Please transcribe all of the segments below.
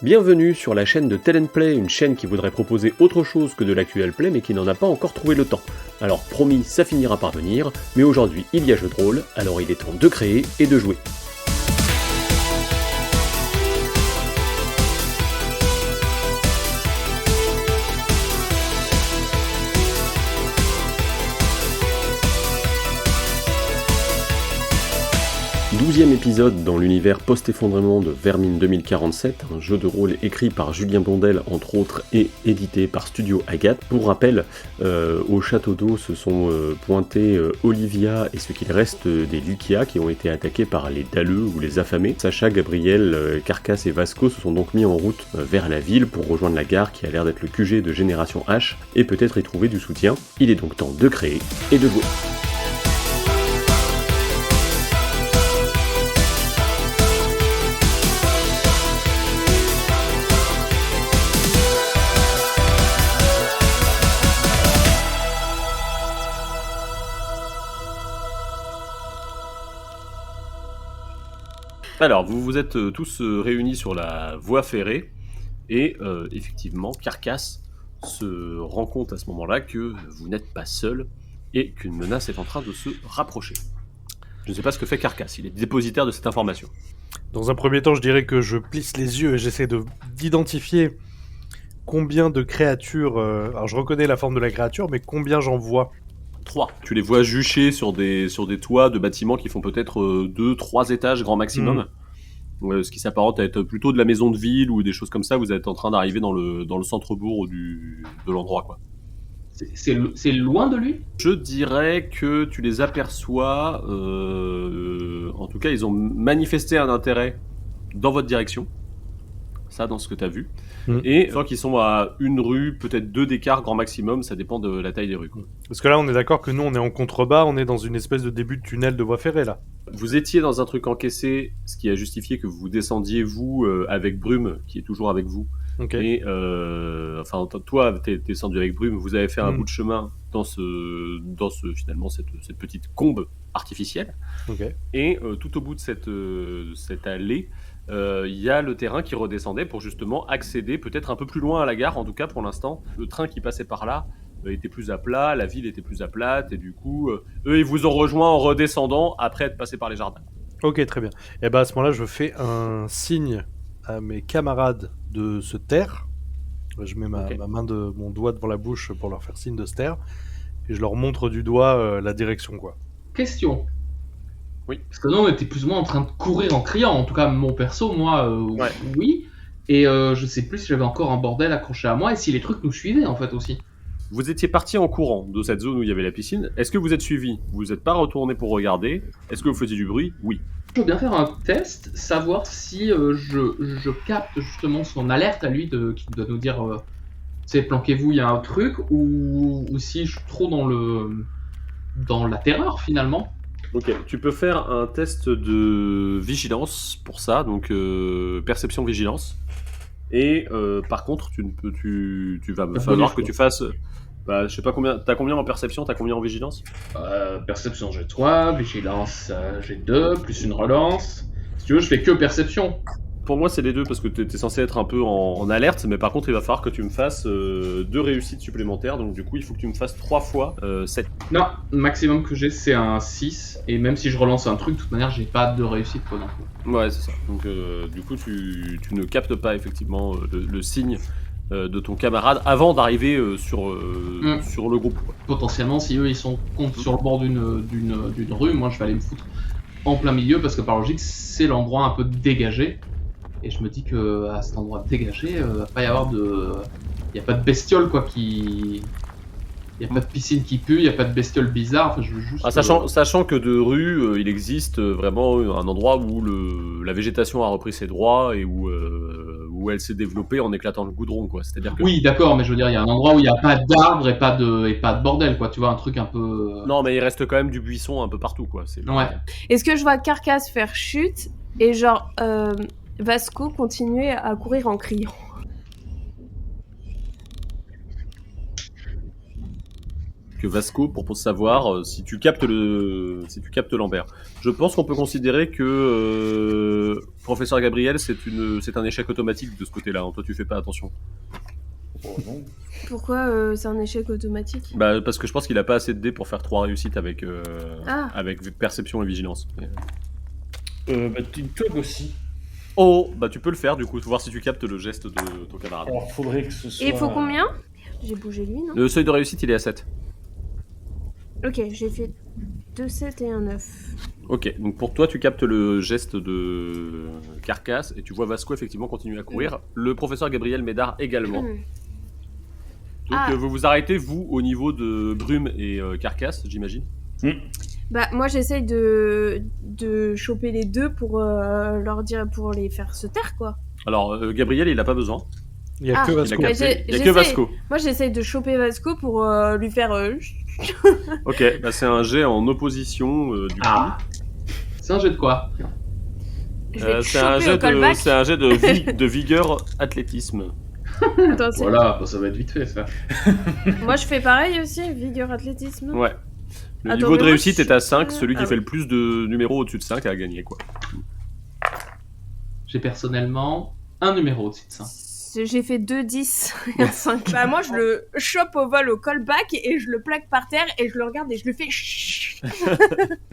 Bienvenue sur la chaîne de Tell & Play, une chaîne qui voudrait proposer autre chose que de l'actuel play mais qui n'en a pas encore trouvé le temps. Alors promis, ça finira par venir, mais aujourd'hui il y a jeu de rôle, alors il est temps de créer et de jouer. Douzième épisode dans l'univers post-effondrement de Vermine 2047, un jeu de rôle écrit par Julien Blondel entre autres et édité par Studio Agathe. Pour rappel, au château d'eau se sont pointés Olivia et ce qu'il reste des Lucia qui ont été attaqués par les Dalleux ou les affamés. Sacha, Gabriel, Carcasse et Vasco se sont donc mis en route vers la ville pour rejoindre la gare qui a l'air d'être le QG de Génération H et peut-être y trouver du soutien. Il est donc temps de créer et de jouer. Alors, vous vous êtes tous réunis sur la voie ferrée, et effectivement, Carcasse se rend compte à ce moment-là que vous n'êtes pas seul, et qu'une menace est en train de se rapprocher. Je ne sais pas ce que fait Carcasse, il est dépositaire de cette information. Dans un premier temps, je dirais que je plisse les yeux et j'essaie d'identifier combien de créatures... alors, je reconnais la forme de la créature, mais combien j'en vois ? 3. Tu les vois jucher sur des toits de bâtiments qui font peut-être 2-3 étages grand maximum. Ce qui s'apparente à être plutôt de la maison de ville ou des choses comme ça. Vous êtes en train d'arriver dans le centre-bourg de l'endroit, quoi. C'est loin de lui ? Je dirais que tu les aperçois. En tout cas, ils ont manifesté un intérêt dans votre direction. Ça, dans ce que tu as vu. Et je crois qu'ils sont à une rue, peut-être 2 d'écart, grand maximum, ça dépend de la taille des rues, quoi. Parce que là, on est d'accord que nous, on est en contrebas, on est dans une espèce de début de tunnel de voie ferrée, là. Vous étiez dans un truc encaissé, ce qui a justifié que vous descendiez, vous, avec Brume, qui est toujours avec vous. Okay. Et, enfin, toi, t'es descendu avec Brume, vous avez fait un bout de chemin dans finalement, cette petite combe artificielle. Okay. Et tout au bout de cette allée, il y a le terrain qui redescendait pour justement accéder peut-être un peu plus loin à la gare, en tout cas pour l'instant. Le train qui passait par là était plus à plat, la ville était plus à plate, et du coup, eux, ils vous ont rejoint en redescendant après être passés par les jardins. Ok, très bien. Et ben à ce moment-là, je fais un signe à mes camarades de se taire. Je mets ma main mon doigt devant la bouche pour leur faire signe de se taire, et je leur montre du doigt la direction, quoi. Question. Oui. Parce que nous, on était plus ou moins en train de courir en criant. En tout cas, mon perso, moi, ouais. Oui. Et je sais plus si j'avais encore un bordel accroché à moi et si les trucs nous suivaient, en fait, aussi. Vous étiez parti en courant de cette zone où il y avait la piscine. Est-ce que vous êtes suivi ? Vous n'êtes pas retourné pour regarder ? Est-ce que vous faisiez du bruit ? Oui. Je veux bien faire un test, savoir si je capte justement son alerte à lui qui doit nous dire planquez-vous, il y a un truc, ou si je suis trop dans la terreur, finalement. Ok, tu peux faire un test de vigilance pour ça, donc perception-vigilance. Et par contre, tu vas me falloir que tu fasses... je sais pas combien... T'as combien en perception ? T'as combien en vigilance ? Perception, j'ai 3, vigilance, j'ai 2, plus une relance. Si tu veux, je fais que perception. Pour moi, c'est les deux, parce que t'es censé être un peu en alerte, mais par contre, il va falloir que tu me fasses 2 réussites supplémentaires, donc du coup, il faut que tu me fasses 3 fois 7. Non, le maximum que j'ai, c'est un 6, et même si je relance un truc, de toute manière, j'ai pas de réussite, quoi, non plus. Ouais, c'est ça. Donc, du coup, tu ne captes pas, effectivement, le signe de ton camarade avant d'arriver sur le groupe, quoi. Potentiellement, si eux, ils sont sur le bord d'une rue, moi, je vais aller me foutre en plein milieu, parce que par logique, c'est l'endroit un peu dégagé. Et je me dis que à cet endroit dégagé, va pas y avoir y a pas de bestiole, quoi, y a pas de piscine qui pue, y a pas de bestiole bizarre. Enfin, je veux juste. Sachant que de rue, il existe vraiment un endroit où la végétation a repris ses droits et où elle s'est développée en éclatant le goudron, quoi. C'est-à-dire que... Oui, d'accord, mais je veux dire, il y a un endroit où il y a pas d'arbres et pas de bordel, quoi. Tu vois, un truc un peu. Non, mais il reste quand même du buisson un peu partout, quoi. Ouais. Est-ce que je vois Carcasse faire chute et genre Vasco continuer à courir en criant? que Vasco pour savoir si tu captes Lambert. Je pense qu'on peut considérer que Professeur Gabriel, c'est un échec automatique de ce côté-là. Hein. Toi, tu fais pas attention. Oh non. Pourquoi c'est un échec automatique? Bah, parce que je pense qu'il a pas assez de dés pour faire 3 réussites avec perception et vigilance. Une togue aussi. Oh, bah tu peux le faire du coup, voir si tu captes le geste de ton camarade. Alors, faudrait que ce soit... Et il faut combien? J'ai bougé lui, non? Le seuil de réussite, il est à 7. Ok, j'ai fait 2 7 et un 9. Ok, donc pour toi, tu captes le geste de Carcasse et tu vois Vasco effectivement continuer à courir. Le professeur Gabriel Médard également. Donc vous vous arrêtez, vous, au niveau de Brume et Carcasse, j'imagine. Bah, moi j'essaye de choper les deux pour leur dire, pour les faire se taire, quoi. Alors, Gabriel, il a pas besoin. Il y a que Vasco. Il y a que Vasco. Moi j'essaye de choper Vasco pour lui faire... Ok, bah c'est un jet en opposition du coup. C'est un jet de quoi? C'est un jet de vigueur athlétisme. Attends, voilà, ça va être vite fait ça. Moi je fais pareil aussi, vigueur athlétisme. Ouais. Le niveau de réussite est à 5, celui qui fait le plus de numéros au-dessus de 5 a gagné quoi. J'ai personnellement un numéro au-dessus de 5. J'ai fait 2 10 et un 5. Bah moi je le chope au vol au callback et je le plaque par terre et je le regarde et je le fais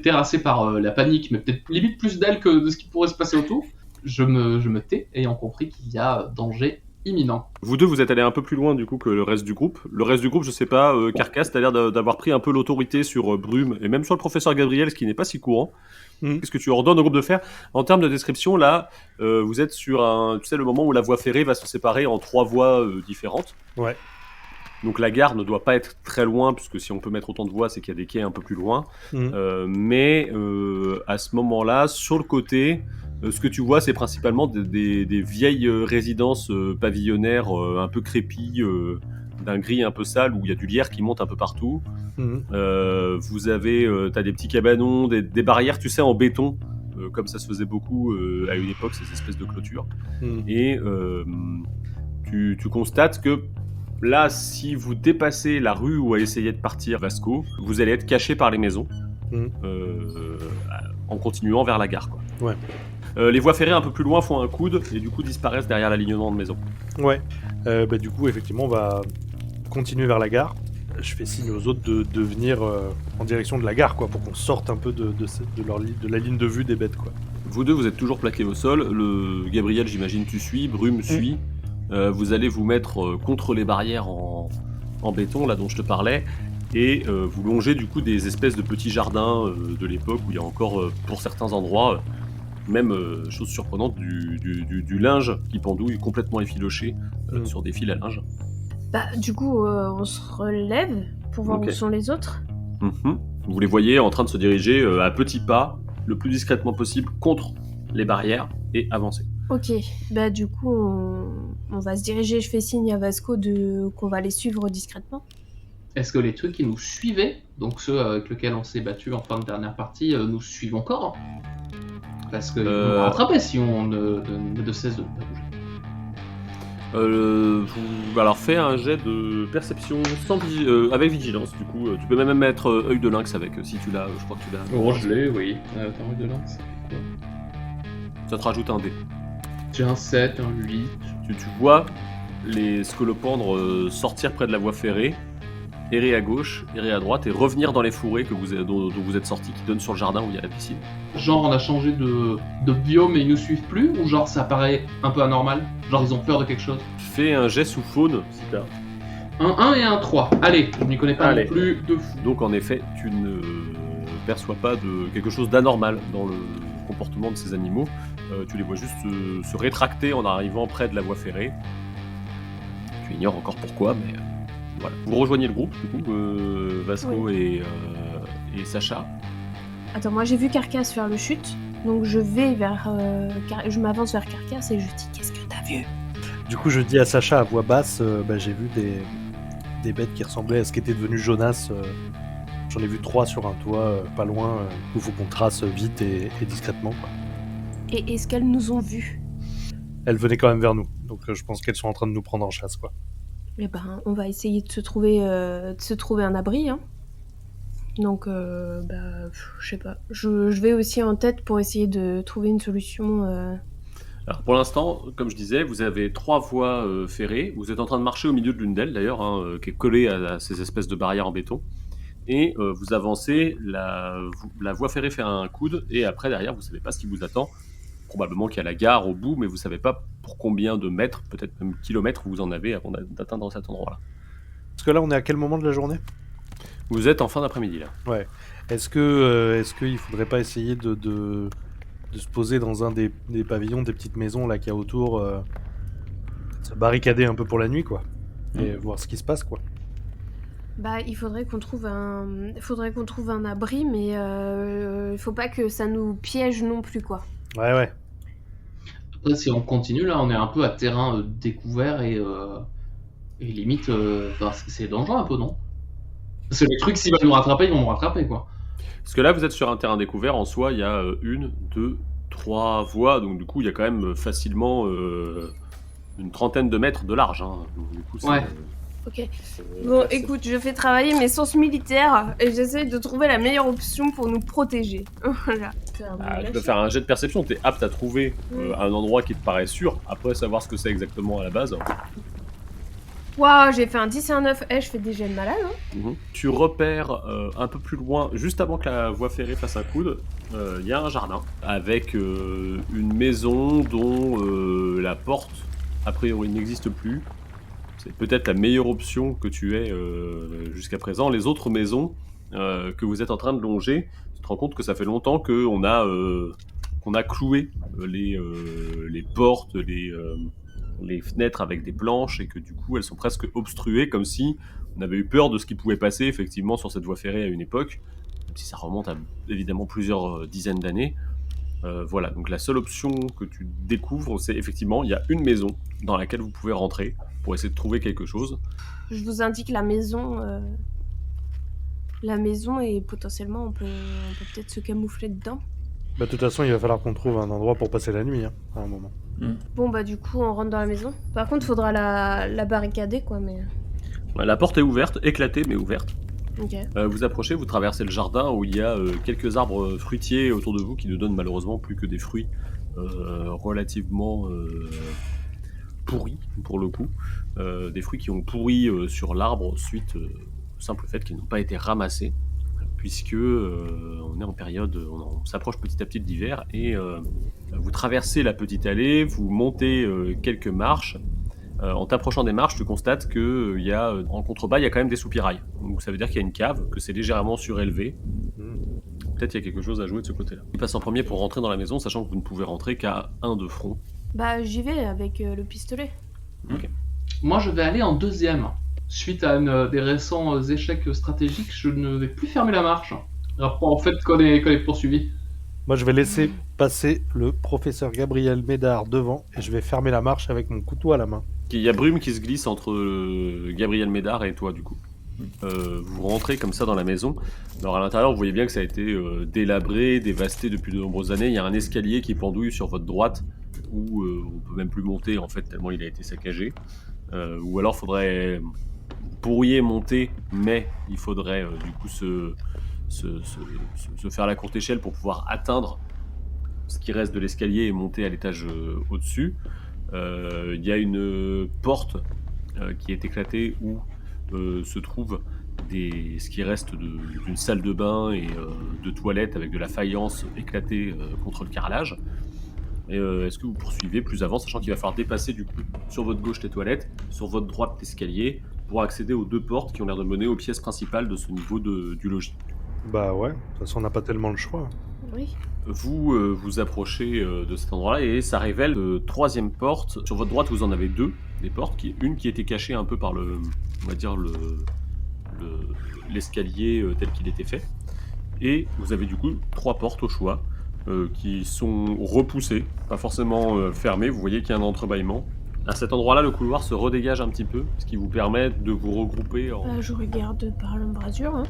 Terrassé par la panique, mais peut-être limite plus d'elle que de ce qui pourrait se passer autour, je me tais, ayant compris qu'il y a danger imminent. Vous deux, vous êtes allés un peu plus loin du coup que le reste du groupe. Le reste du groupe, je sais pas, Carcasse, t'as l'air d'avoir pris un peu l'autorité sur Brume et même sur le professeur Gabriel, ce qui n'est pas si courant. Qu'est-ce que tu ordonnes au groupe de faire? En termes de description, là, vous êtes sur le moment où la voie ferrée va se séparer en 3 voies différentes. Ouais. Donc la gare ne doit pas être très loin, puisque si on peut mettre autant de voies, c'est qu'il y a des quais un peu plus loin. Mais à ce moment-là, sur le côté, ce que tu vois, c'est principalement des vieilles résidences pavillonnaires un peu crépies, d'un gris un peu sale, où il y a du lierre qui monte un peu partout. Vous avez, t'as des petits cabanons, des barrières, tu sais, en béton, comme ça se faisait beaucoup à une époque, ces espèces de clôtures. Et tu constates que là, si vous dépassez la rue où a essayé de partir Vasco, vous allez être caché par les maisons, en continuant vers la gare, quoi. Ouais. Les voies ferrées un peu plus loin font un coude et du coup disparaissent derrière l'alignement de maisons. Ouais. Du coup, effectivement, on va continuer vers la gare. Je fais signe aux autres de venir en direction de la gare, quoi, pour qu'on sorte un peu de la ligne de vue des bêtes, quoi. Vous deux, vous êtes toujours plaqués au sol. Le Gabriel, j'imagine, tu suis. Brume suit. Vous allez vous mettre contre les barrières en béton, là dont je te parlais. Et vous longez du coup des espèces de petits jardins de l'époque où il y a encore, pour certains endroits, même chose surprenante, du linge qui pendouille complètement effiloché sur des fils à linge. Bah du coup on se relève pour voir où sont les autres. Vous les voyez en train de se diriger à petits pas, le plus discrètement possible, contre les barrières et avancer. Ok, bah du coup on va se diriger, je fais signe à Vasco qu'on va les suivre discrètement. Est-ce que les trucs qui nous suivaient, donc ceux avec lesquels on s'est battu en fin de dernière partie, nous suivent encore? Parce qu'ils vont nous rattraper si on ne cesse de bouger. Alors fais un jet de perception avec vigilance, du coup. Tu peux même mettre œil de lynx avec, si tu l'as, je crois que tu l'as. Oh, je l'ai, oui. Attends, œil de lynx, c'est quoi? Ça te rajoute un dé. J'ai un 7, un 8. Tu vois les scolopendres sortir près de la voie ferrée, errer à gauche, errer à droite et revenir dans les fourrés dont vous êtes sortis, qui donnent sur le jardin où il y a la piscine. Genre on a changé de biome et ils nous suivent plus, ou genre ça paraît un peu anormal? Genre ils ont peur de quelque chose? Fais un jet sous faune si t'as. Un 1 et un 3. Allez, je m'y connais pas non plus de fou. Donc en effet, tu ne perçois pas de quelque chose d'anormal dans le comportement de ces animaux. Tu les vois juste se rétracter en arrivant près de la voie ferrée. Tu ignores encore pourquoi, mais voilà. Vous rejoignez le groupe, du coup, Vasco et Sacha. Attends, moi j'ai vu Carcasse faire le chute, donc je vais je m'avance vers Carcasse et je dis qu'est-ce que t'as vu? Du coup, je dis à Sacha à voix basse, j'ai vu des bêtes qui ressemblaient à ce qu'était devenu Jonas. J'en ai vu 3 sur un toit, pas loin, où il faut qu'on trace vite et discrètement, quoi. Et est-ce qu'elles nous ont vus? Elles venaient quand même vers nous, donc je pense qu'elles sont en train de nous prendre en chasse, quoi. Eh ben, on va essayer de se trouver un abri, hein. Donc, je sais pas. Je vais aussi en tête pour essayer de trouver une solution. Alors pour l'instant, comme je disais, vous avez 3 voies ferrées. Vous êtes en train de marcher au milieu de l'une d'elles d'ailleurs, qui est collée à ces espèces de barrières en béton. Et vous avancez, la voie ferrée fait un coude, et après derrière, vous savez pas ce qui vous attend. Probablement qu'il y a la gare au bout, mais vous savez pas pour combien de mètres, peut-être même kilomètres, vous en avez avant d'atteindre cet endroit-là. Parce que là, on est à quel moment de la journée ? Vous êtes en fin d'après-midi là. Ouais. Est-ce qu'il faudrait pas essayer de se poser dans un des pavillons, des petites maisons là qu'il y a autour, se barricader un peu pour la nuit, quoi, et voir ce qui se passe, quoi. Bah, il faudrait qu'on trouve un abri, mais il faut pas que ça nous piège non plus, quoi. Ouais. Après, si on continue, là, on est un peu à terrain découvert et limite, c'est dangereux un peu, non? Parce que les trucs, s'ils veulent nous rattraper, ils vont nous rattraper, quoi. Parce que là, vous êtes sur un terrain découvert, en soi, il y a 1, 2, 3 voies, donc du coup, il y a quand même facilement une trentaine de mètres de large. Hein. Donc, du coup, c'est, Ouais. Ok. Bon, écoute, je fais travailler mes sens militaires et j'essaie de trouver la meilleure option pour nous protéger. Voilà. tu peux faire un jet de perception, tu es apte à trouver un endroit qui te paraît sûr, après savoir ce que c'est exactement à la base. Waouh, j'ai fait un 10 et un 9. Je fais des jets de malade, hein. Tu repères un peu plus loin, juste avant que la voie ferrée fasse un coude, il y a un jardin avec une maison dont la porte, a priori, n'existe plus. C'est peut-être la meilleure option que tu aies jusqu'à présent. Les autres maisons que vous êtes en train de longer, tu te rends compte que ça fait longtemps qu'on a cloué les portes, les fenêtres avec des planches, et que du coup elles sont presque obstruées, comme si on avait eu peur de ce qui pouvait passer effectivement sur cette voie ferrée à une époque, même si ça remonte à évidemment plusieurs dizaines d'années. Voilà, donc la seule option que tu découvres, c'est effectivement, il y a une maison dans laquelle vous pouvez rentrer pour essayer de trouver quelque chose. Je vous indique la maison. La maison, et potentiellement on peut peut-être se camoufler dedans. Bah, de toute façon, il va falloir qu'on trouve un endroit pour passer la nuit, hein, à un moment. Bon, bah du coup on rentre dans la maison. Par contre, faudra la barricader, quoi, mais... La porte est ouverte, éclatée mais ouverte. Ok. Vous approchez, vous traversez le jardin où il y a quelques arbres fruitiers autour de vous qui ne donnent malheureusement plus que des fruits relativement pourris pour le coup. Des fruits qui ont pourri sur l'arbre suite au simple fait qu'ils n'ont pas été ramassés, puisque on est en période, on s'approche petit à petit de l'hiver, et vous traversez la petite allée, vous montez quelques marches. En t'approchant des marches, tu constates que y a, en contrebas, il y a quand même des soupirails. Donc ça veut dire qu'il y a une cave, que c'est légèrement surélevé. Peut-être qu'il y a quelque chose à jouer de ce côté-là. Il passe en premier pour rentrer dans la maison, sachant que vous ne pouvez rentrer qu'à un de front. Bah j'y vais avec le pistolet. Ok. Moi, je vais aller en deuxième. Suite à des récents échecs stratégiques, je ne vais plus fermer la marche. Après, en fait, qu'on est poursuivi. Moi, je vais laisser passer le professeur Gabriel Médard devant, et je vais fermer la marche avec mon couteau à la main. Il y a Brume qui se glisse entre Gabriel Médard et toi, du coup. Vous rentrez comme ça dans la maison. Alors à l'intérieur, vous voyez bien que ça a été délabré, dévasté depuis de nombreuses années. Il y a un escalier qui pendouille sur votre droite, où on peut même plus monter en fait, tellement il a été saccagé. Ou alors vous pourriez monter, mais il faudrait du coup se faire la courte échelle pour pouvoir atteindre ce qui reste de l'escalier et monter à l'étage au-dessus. Il y a une porte qui est éclatée où se trouve ce qui reste d'une salle de bain et de toilettes avec de la faïence éclatée contre le carrelage. Et est-ce que vous poursuivez plus avant, sachant qu'il va falloir dépasser du coup sur votre gauche les toilettes, sur votre droite l'escalier, pour accéder aux deux portes qui ont l'air de mener aux pièces principales de ce niveau du logis. Bah ouais, de toute façon on n'a pas tellement le choix. Oui. Vous vous approchez de cet endroit-là et ça révèle de troisième porte. Sur votre droite, vous en avez deux, des portes, une qui était cachée un peu par l'escalier tel qu'il était fait. Et vous avez du coup trois portes au choix qui sont repoussées, pas forcément fermées. Vous voyez qu'il y a un entrebâillement. À cet endroit-là, le couloir se redégage un petit peu, ce qui vous permet de vous regrouper en... Je regarde par l'embrasure, hein.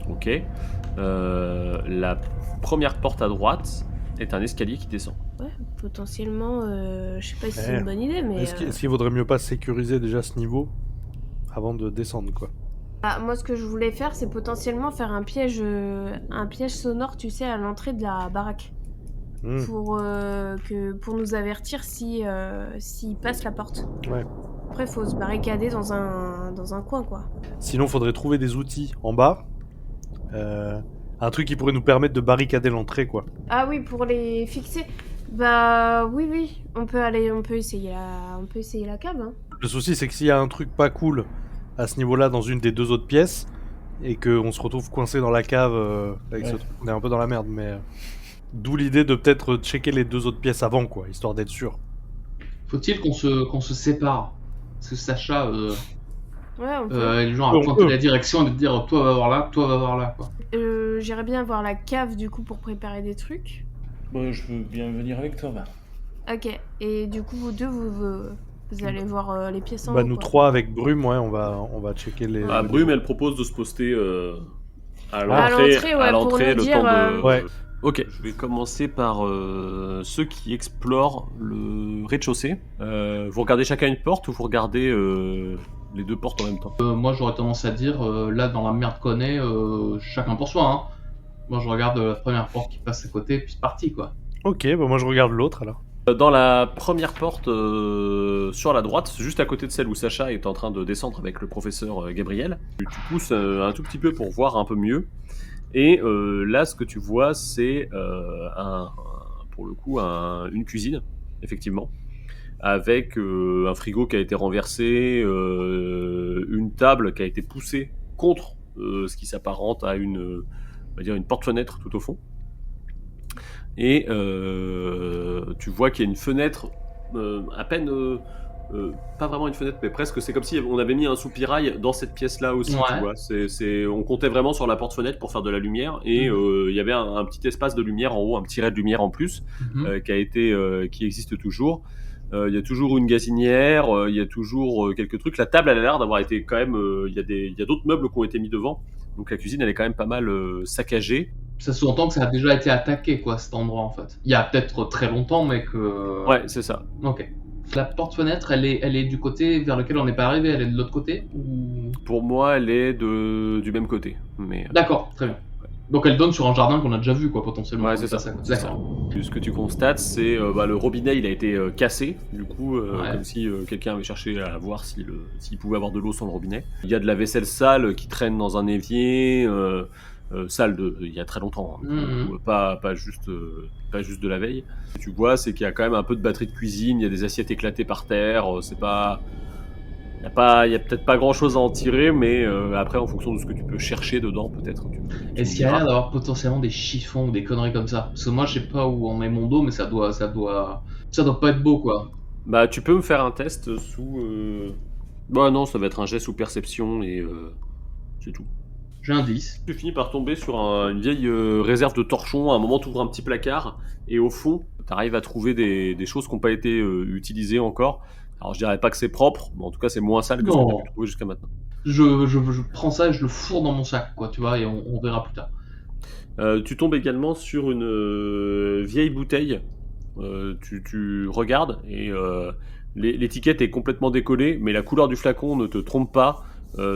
Ok. La première porte à droite est un escalier qui descend. Ouais, potentiellement, je sais pas si c'est une bonne idée, mais... Est-ce qu'il vaudrait mieux pas sécuriser déjà ce niveau avant de descendre, quoi? Moi, ce que je voulais faire, c'est potentiellement faire un piège sonore, tu sais, à l'entrée de la baraque. Pour nous avertir s'il passe la porte. Ouais. Après, faut se barricader dans un coin, quoi. Sinon, faudrait trouver des outils en bas. Un truc qui pourrait nous permettre de barricader l'entrée, quoi. Ah oui, pour les fixer. Bah oui, on peut essayer la cave. Hein. Le souci, c'est que s'il y a un truc pas cool à ce niveau-là dans une des 2 autres pièces et qu'on se retrouve coincé dans la cave avec ce truc, on est un peu dans la merde, mais d'où l'idée de peut-être checker les 2 autres pièces avant, quoi, histoire d'être sûr. Faut-il qu'on se sépare? Parce que Sacha, Ouais, on peut. les gens à pointer la direction et de dire toi va voir là, toi va voir là, quoi. J'irais bien voir la cave du coup pour préparer des trucs. Bah, je veux bien venir avec toi, bah. Ok, et du coup vous deux vous allez voir les pièces en haut. Bah nous quoi. 3 avec Brume, ouais, on va checker les... Brume, elle propose de se poster à l'entrée, ouais, l'entrée, pour nous le dire, temps de... Ouais. Ok, je vais commencer par ceux qui explorent le rez-de-chaussée. Vous regardez chacun une porte ou vous regardez les 2 portes en même temps? Moi j'aurais tendance à dire, là dans la merde qu'on est, chacun pour soi. Hein. Moi je regarde la première porte qui passe à côté, puis c'est parti, quoi. Ok, bah moi je regarde l'autre alors. Dans la première porte sur la droite, juste à côté de celle où Sacha est en train de descendre avec le professeur Gabriel, tu pousses un tout petit peu pour voir un peu mieux. Et là, ce que tu vois, c'est pour le coup une cuisine, effectivement, avec un frigo qui a été renversé, une table qui a été poussée contre ce qui s'apparente à on va dire une porte-fenêtre tout au fond. Et tu vois qu'il y a une fenêtre, à peine, pas vraiment une fenêtre, mais presque, c'est comme si on avait mis un soupirail dans cette pièce-là aussi, Ouais. tu vois. On comptait vraiment sur la porte-fenêtre pour faire de la lumière, et il y avait un petit espace de lumière en haut, un petit ray de lumière en plus, qui existe toujours. Il y a toujours une gazinière, il y a toujours quelques trucs. La table, elle a l'air d'avoir été quand même... Il y a d'autres meubles qui ont été mis devant, donc la cuisine, elle est quand même pas mal saccagée. Ça sous-entend que ça a déjà été attaqué, quoi, cet endroit, en fait. Il y a peut-être très longtemps, mais que... Ouais, c'est ça. Ok. La porte-fenêtre, elle est du côté vers lequel on n'est pas arrivé, elle est de l'autre côté ou... Pour moi, elle est du même côté. Mais D'accord, très bien. Donc elle donne sur un jardin qu'on a déjà vu, quoi, potentiellement. ouais, c'est ça. D'accord. Ce que tu constates, c'est le robinet, il a été cassé, du coup, Ouais. comme si quelqu'un avait cherché à voir s'il pouvait avoir de l'eau sans le robinet. Il y a de la vaisselle sale qui traîne dans un évier, sale il y a très longtemps, hein, Mhm. du coup, pas juste de la veille. Ce que tu vois, c'est qu'il y a quand même un peu de batterie de cuisine, il y a des assiettes éclatées par terre, c'est pas... Il y a peut-être pas grand chose à en tirer, mais après, en fonction de ce que tu peux chercher dedans, peut-être. Est-ce qu'il y a l'air d'avoir potentiellement des chiffons ou des conneries comme ça? Parce que moi, je sais pas où on met mon dos, mais ça doit pas être beau, quoi. Bah, tu peux me faire un test sous... Bah non, ça va être un jet sous perception, et c'est tout. J'ai un 10. Tu finis par tomber sur une vieille réserve de torchons. À un moment, tu ouvres un petit placard, et au fond, tu arrives à trouver des choses qui n'ont pas été utilisées encore. Alors, je dirais pas que c'est propre, mais en tout cas, c'est moins sale que ce que tu as pu trouver jusqu'à maintenant. Je prends ça et je le fourre dans mon sac, quoi, tu vois, et on verra plus tard. Tu tombes également sur une vieille bouteille. Tu regardes, et l'étiquette est complètement décollée, mais la couleur du flacon ne te trompe pas.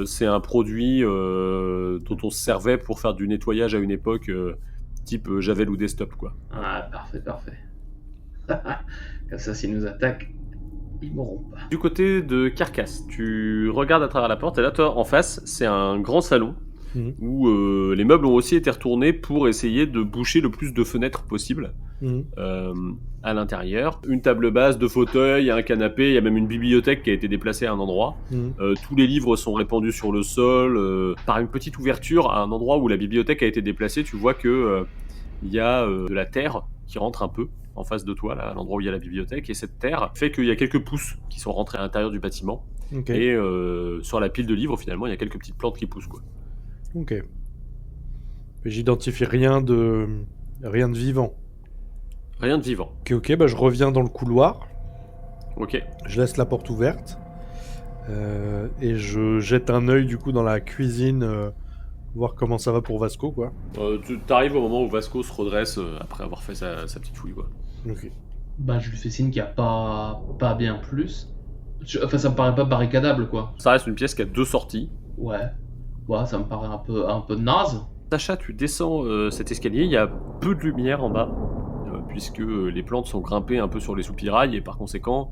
C'est un produit dont on se servait pour faire du nettoyage à une époque, type Javel ou Desktop, quoi. Ah, parfait. Comme ça, s'ils nous attaquent, ils mourront pas. Du côté de Carcasse, tu regardes à travers la porte, et là, toi, en face, c'est un grand salon où les meubles ont aussi été retournés pour essayer de boucher le plus de fenêtres possible à l'intérieur. Une table basse, 2 fauteuils, un canapé, il y a même une bibliothèque qui a été déplacée à un endroit. Tous les livres sont répandus sur le sol. Par une petite ouverture, à un endroit où la bibliothèque a été déplacée, tu vois que il y a de la terre qui rentre un peu en face de toi, là, à l'endroit où il y a la bibliothèque, et cette terre fait qu'il y a quelques pousses qui sont rentrées à l'intérieur du bâtiment. Okay. Et sur la pile de livres, finalement, il y a quelques petites plantes qui poussent, quoi. Ok. Mais j'identifie rien de vivant. Rien de vivant. Ok, bah je reviens dans le couloir. Ok. Je laisse la porte ouverte. Et je jette un œil du coup dans la cuisine, voir comment ça va pour Vasco, quoi. Tu arrives au moment où Vasco se redresse après avoir fait sa petite fouille, quoi. Ok. Bah, je lui fais signe qu'il n'y a pas bien plus. Enfin, ça me paraît pas barricadable, quoi. Ça reste une pièce qui a 2 sorties. Ouais. Ouais, ça me paraît un peu naze. Sacha, tu descends cet escalier, il y a peu de lumière en bas, puisque les plantes sont grimpées un peu sur les soupirails, et par conséquent,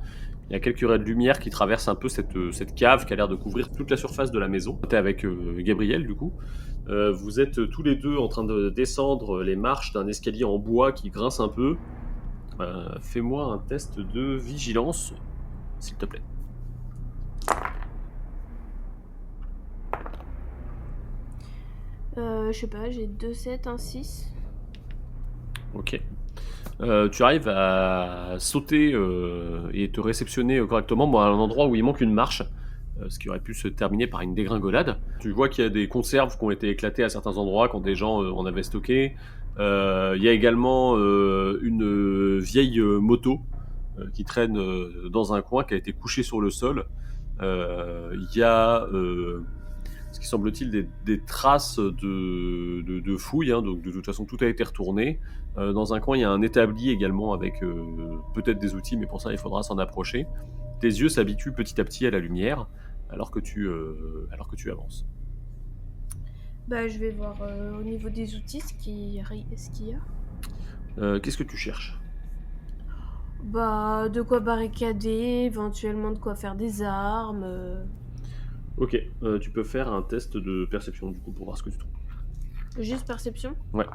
il y a quelques raies de lumière qui traversent un peu cette cave qui a l'air de couvrir toute la surface de la maison. T'es avec Gabriel, du coup. Vous êtes tous les deux en train de descendre les marches d'un escalier en bois qui grince un peu. Fais-moi un test de vigilance, s'il te plaît. Je sais pas, j'ai 2, 7, 1, 6. Ok. Tu arrives à sauter et te réceptionner correctement à un endroit où il manque une marche, ce qui aurait pu se terminer par une dégringolade. Tu vois qu'il y a des conserves qui ont été éclatées à certains endroits quand des gens en avaient stocké. Il y a également une vieille moto qui traîne dans un coin, qui a été couchée sur le sol. Il y a... ce qui semble-t-il des traces de fouilles, hein, donc de toute façon tout a été retourné. Dans un coin il y a un établi également avec peut-être des outils, mais pour ça il faudra s'en approcher. Tes yeux s'habituent petit à petit à la lumière alors que tu avances. Bah je vais voir au niveau des outils ce qu'il y a. Qu'est-ce que tu cherches ? Bah de quoi barricader, éventuellement de quoi faire des armes. Ok, tu peux faire un test de perception du coup pour voir ce que tu trouves. Juste perception ? Ouais.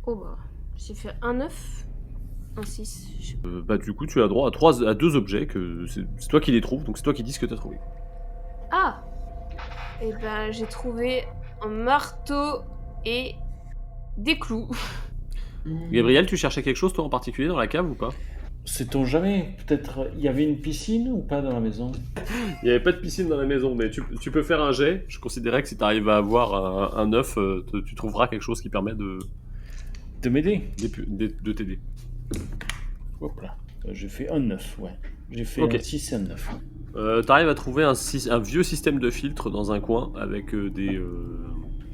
Oh bah, j'ai fait un 9, un 6. Bah du coup tu as droit à 2 objets, que c'est toi qui les trouves, donc c'est toi qui dis ce que tu as trouvé. Ah ! Et ben j'ai trouvé un marteau et des clous. Gabriel, tu cherchais quelque chose toi en particulier dans la cave ou pas ? Sait-on jamais, peut-être il y avait une piscine ou pas dans la maison? Il n'y avait pas de piscine dans la maison, mais tu peux faire un jet. Je considérais que si tu arrives à avoir un 9, tu trouveras quelque chose qui permet de m'aider? De t'aider. Hop là, j'ai fait un 9, ouais. J'ai fait Ok. un 6 et un 9. T'arrives à trouver un vieux système de filtre dans un coin avec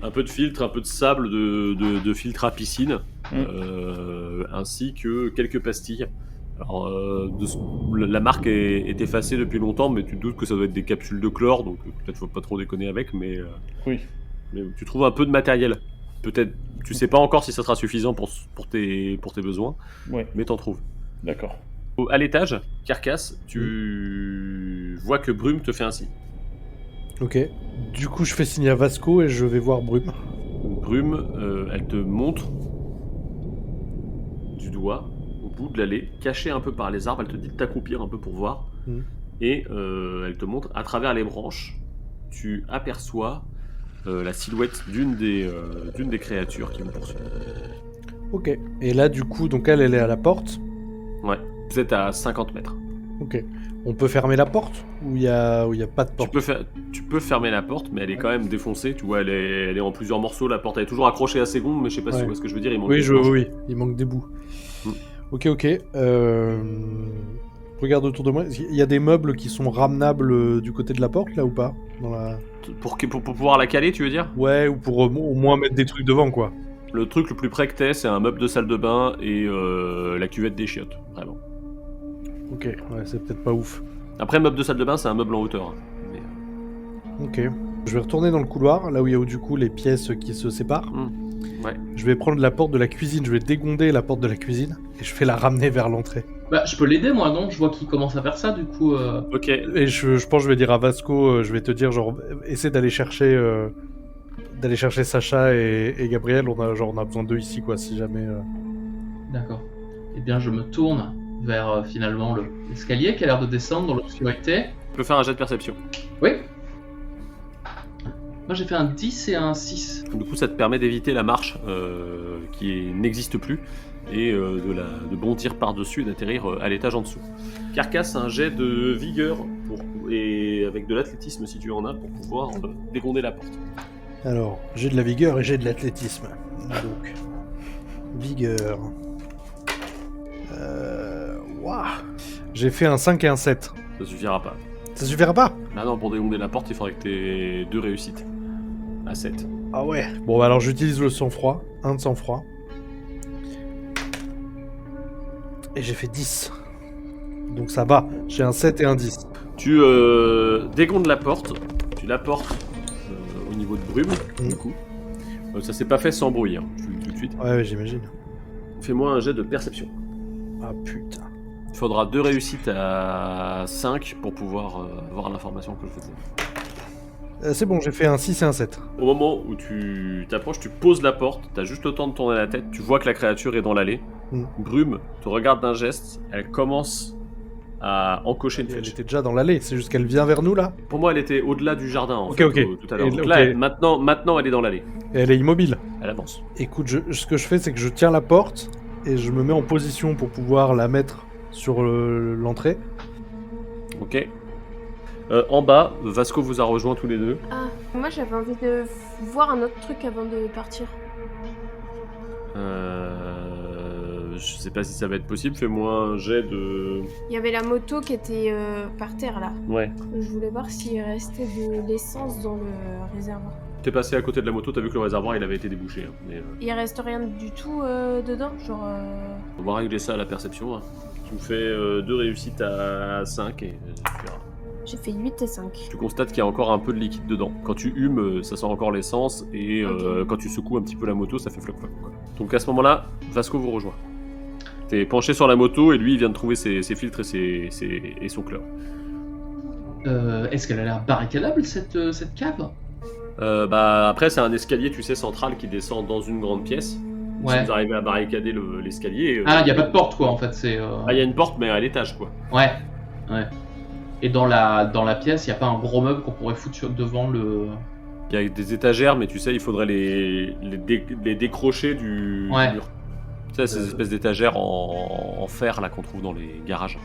un peu de filtre, un peu de sable de filtre à piscine, ainsi que quelques pastilles. Alors, la marque est effacée depuis longtemps, mais tu te doutes que ça doit être des capsules de chlore, donc peut-être faut pas trop déconner avec, mais tu trouves un peu de matériel. Peut-être, tu sais pas encore si ça sera suffisant pour tes besoins, mais t'en trouves. D'accord. À l'étage, Carcasse, tu vois que Brume te fait un signe. Ok. Du coup, je fais signe à Vasco et je vais voir Brume. Brume, elle te montre du doigt au bout de l'allée, cachée un peu par les arbres. Elle te dit de t'accroupir un peu pour voir. Et elle te montre à travers les branches. Tu aperçois la silhouette d'une des créatures qui vous poursuit. Ok. Et là, du coup, donc elle est à la porte. Ouais. Vous êtes à 50 mètres. Ok. On peut fermer la porte ou il y a pas de porte? Tu peux fermer la porte, mais elle est quand même défoncée. Tu vois, elle est en plusieurs morceaux. La porte elle est toujours accrochée à ses gonds, mais je sais pas si tu vois ce que je veux dire. Il manque oui, il manque des bouts. Ok. Regarde autour de moi. Il y a des meubles qui sont ramenables du côté de la porte là ou pas Pour pouvoir la caler, tu veux dire? Ouais, ou pour au moins mettre des trucs devant quoi. Le truc le plus près que t'es, c'est un meuble de salle de bain et la cuvette des chiottes, vraiment. Ok, ouais, c'est peut-être pas ouf. Après, meuble de salle de bain, c'est un meuble en hauteur. Mais... Ok. Je vais retourner dans le couloir, là où il y a du coup les pièces qui se séparent. Ouais. Je vais prendre la porte de la cuisine, je vais dégonder la porte de la cuisine et je vais la ramener vers l'entrée. Bah, je peux l'aider moi, non? Je vois qu'il commence à faire ça, du coup. Ok. Et je pense que je vais dire à Vasco, je vais te dire, genre, essaie d'aller chercher Sacha et Gabriel, on a besoin d'eux ici, quoi, si jamais... D'accord. Eh bien, je me tourne vers finalement l'escalier qui a l'air de descendre dans l'obscurité. Tu peux faire un jet de perception. Oui. Moi, j'ai fait un 10 et un 6. Du coup, ça te permet d'éviter la marche qui n'existe plus et de bondir par-dessus et d'atterrir à l'étage en dessous. Carcasse, un jet de vigueur et avec de l'athlétisme si tu en as pour pouvoir dégonder la porte. Alors, j'ai de la vigueur et j'ai de l'athlétisme. Donc, vigueur. Waouh. J'ai fait un 5 et un 7. Ça suffira pas. Ça suffira pas? Bah non, pour dégonder la porte, il faudrait que t'aies 2 réussites. À 7. Ah ouais. Bon, bah alors j'utilise le sang-froid. 1 de sang-froid. Et j'ai fait 10. Donc ça va, j'ai un 7 et un 10. Tu dégondes la porte, tu la portes au niveau de brume, du coup. Ça s'est pas fait sans bruit, hein, tout de suite. Ouais, j'imagine. Fais-moi un jet de perception. Ah putain. Il faudra 2 réussites à 5 pour pouvoir avoir l'information que je faisais. C'est bon, j'ai fait un 6 et un 7. Au moment où tu t'approches, tu poses la porte, t'as juste le temps de tourner la tête, tu vois que la créature est dans l'allée. Brume te regarde d'un geste, elle commence à encocher une Elle flèche. était déjà dans l'allée, c'est juste qu'elle vient vers nous là. Pour moi, elle était au-delà du jardin, en Ok, fait, ok. tout à l'heure. Et Donc ok. là, maintenant, elle est dans l'allée. Et elle est immobile. Elle avance. Écoute, ce que je fais, c'est que je tiens la porte et je me mets en position pour pouvoir la mettre sur l'entrée. Ok. En bas, Vasco vous a rejoint tous les deux. Ah, moi j'avais envie de voir un autre truc avant de partir. Je sais pas si ça va être possible, fais-moi un jet de... Il y avait la moto qui était par terre là. Ouais. Je voulais voir s'il restait de l'essence dans le réservoir. T'es passé à côté de la moto, t'as vu que le réservoir il avait été débouché. Hein, mais, Il reste rien du tout dedans, genre. on va régler ça à la perception. Hein. Tu me fais 2 réussites à 5 et tu verras. J'ai fait 8 et 5. Tu constates qu'il y a encore un peu de liquide dedans. Quand tu humes, ça sent encore l'essence et Ok. quand tu secoues un petit peu la moto, ça fait floc-floc. Donc à ce moment-là, Vasco vous rejoint. T'es penché sur la moto et lui il vient de trouver ses filtres et son clair. Est-ce qu'elle a l'air barricadable cette cave? Après c'est un escalier tu sais central qui descend dans une grande pièce. Ouais. Si vous arrivez à barricader l'escalier... Ah, y a pas de porte quoi en fait, c'est. Ah, il y a une porte mais à l'étage quoi. Ouais. Et dans la pièce, y a pas un gros meuble qu'on pourrait foutre devant le. Il y a des étagères mais tu sais il faudrait les décrocher du mur. Tu sais ces espèces d'étagères en fer là qu'on trouve dans les garages.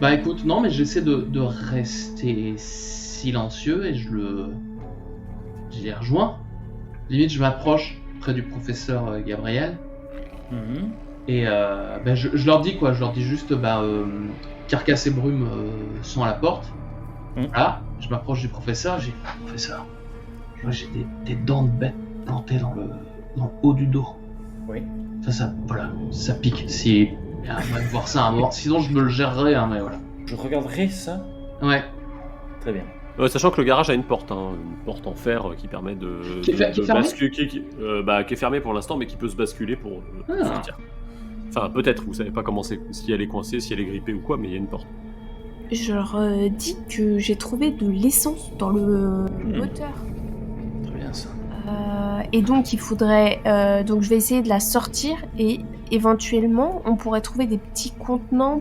Bah écoute, non mais j'essaie de rester silencieux et je les rejoins. Limite je m'approche près du professeur Gabriel et je leur dis quoi, je leur dis juste Carcasse et Brume sont à la porte. Voilà, je m'approche du professeur, j'ai dit professeur, je vois que j'ai des dents de bête plantées dans le haut du dos. Oui. Ça pique. Si on va voir ça à un moment, sinon je me le gérerai, hein, mais voilà. Je regarderai ça. Ouais. Très bien. Sachant que le garage a une porte en fer qui permet de Qui est fermée basculer, qui est fermée pour l'instant, mais qui peut se basculer pour sortir. Enfin, peut-être, vous savez pas comment c'est, si elle est coincée, si elle est grippée ou quoi, mais il y a une porte. Je leur dis que j'ai trouvé de l'essence dans le moteur. Très bien ça. Et donc il faudrait... donc je vais essayer de la sortir et éventuellement on pourrait trouver des petits contenants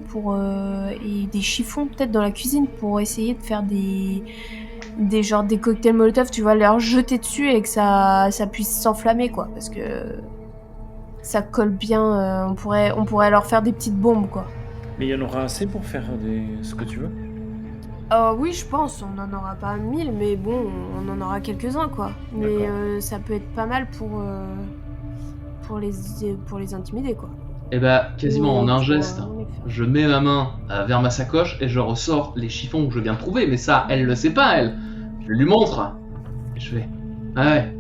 et des chiffons peut-être dans la cuisine pour essayer de faire des cocktails Molotov, tu vois, leur jeter dessus et que ça puisse s'enflammer quoi, parce que ça colle bien, on pourrait leur faire des petites bombes quoi. Mais il y en aura assez pour faire ce que tu veux. Oui, je pense, on n'en aura pas 1000, mais bon, on en aura quelques-uns, quoi. Mais ça peut être pas mal pour les intimider, quoi. Et quasiment en un geste, je mets ma main vers ma sacoche et je ressors les chiffons que je viens de trouver, mais ça, elle le sait pas, elle. Je lui montre. Et je fais, ah ouais,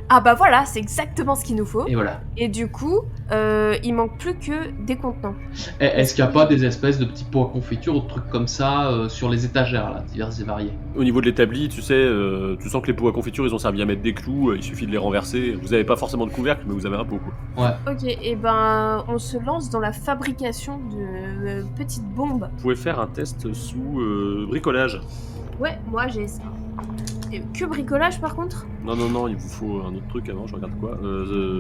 Ah bah voilà, c'est exactement ce qu'il nous faut. Et voilà. Et du coup, il manque plus que des contenants. Est-ce qu'il n'y a pas des espèces de petits pots à confiture ou de trucs comme ça sur les étagères, là, divers et variés? Au niveau de l'établi, tu sais, tu sens que les pots à confiture, ils ont servi à mettre des clous, il suffit de les renverser. Vous avez pas forcément de couvercle, mais vous avez un pot, quoi. Ouais. Ok, et on se lance dans la fabrication de petites bombes. Vous pouvez faire un test sous bricolage. Ouais, moi j'ai ça. Et que bricolage par contre? Non, il vous faut un autre truc avant, je regarde quoi.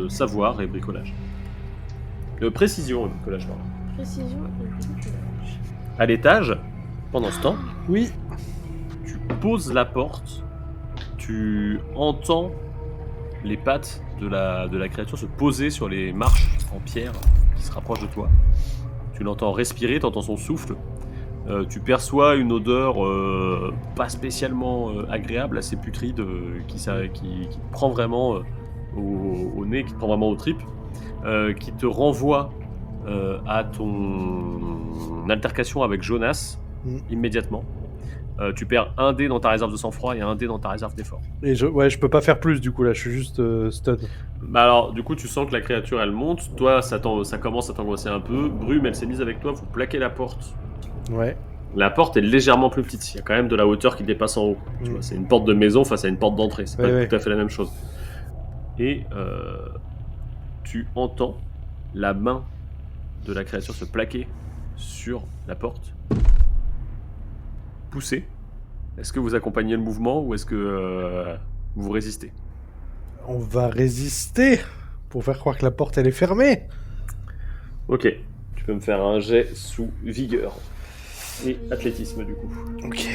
Savoir et bricolage. Précision et bricolage, pardon. Précision et bricolage. À l'étage, pendant ce temps, Oui. tu poses la porte, tu entends les pattes de la créature se poser sur les marches en pierre qui se rapprochent de toi. Tu l'entends respirer, tu entends son souffle. Tu perçois une odeur pas spécialement agréable, assez putride, qui te prend vraiment au nez, qui te prend vraiment aux tripes, qui te renvoie à ton altercation avec Jonas immédiatement. tu perds un dé dans ta réserve de sang-froid et un dé dans ta réserve d'effort. Et je peux pas faire plus du coup là, je suis juste stun. Bah alors, du coup, tu sens que la créature elle monte, toi ça commence à t'angoisser un peu, Brume elle s'est mise avec toi, vous plaquez la porte. Ouais. La porte est légèrement plus petite, il y a quand même de la hauteur qui dépasse en haut. Tu vois, c'est une porte de maison face à une porte d'entrée, c'est pas tout à fait la même chose. Et tu entends la main de la créature se plaquer sur la porte, pousser. Est-ce que vous accompagnez le mouvement ou est-ce que vous résistez ? On va résister pour faire croire que la porte elle est fermée. Ok, tu peux me faire un jet sous vigueur et athlétisme du coup. Ok.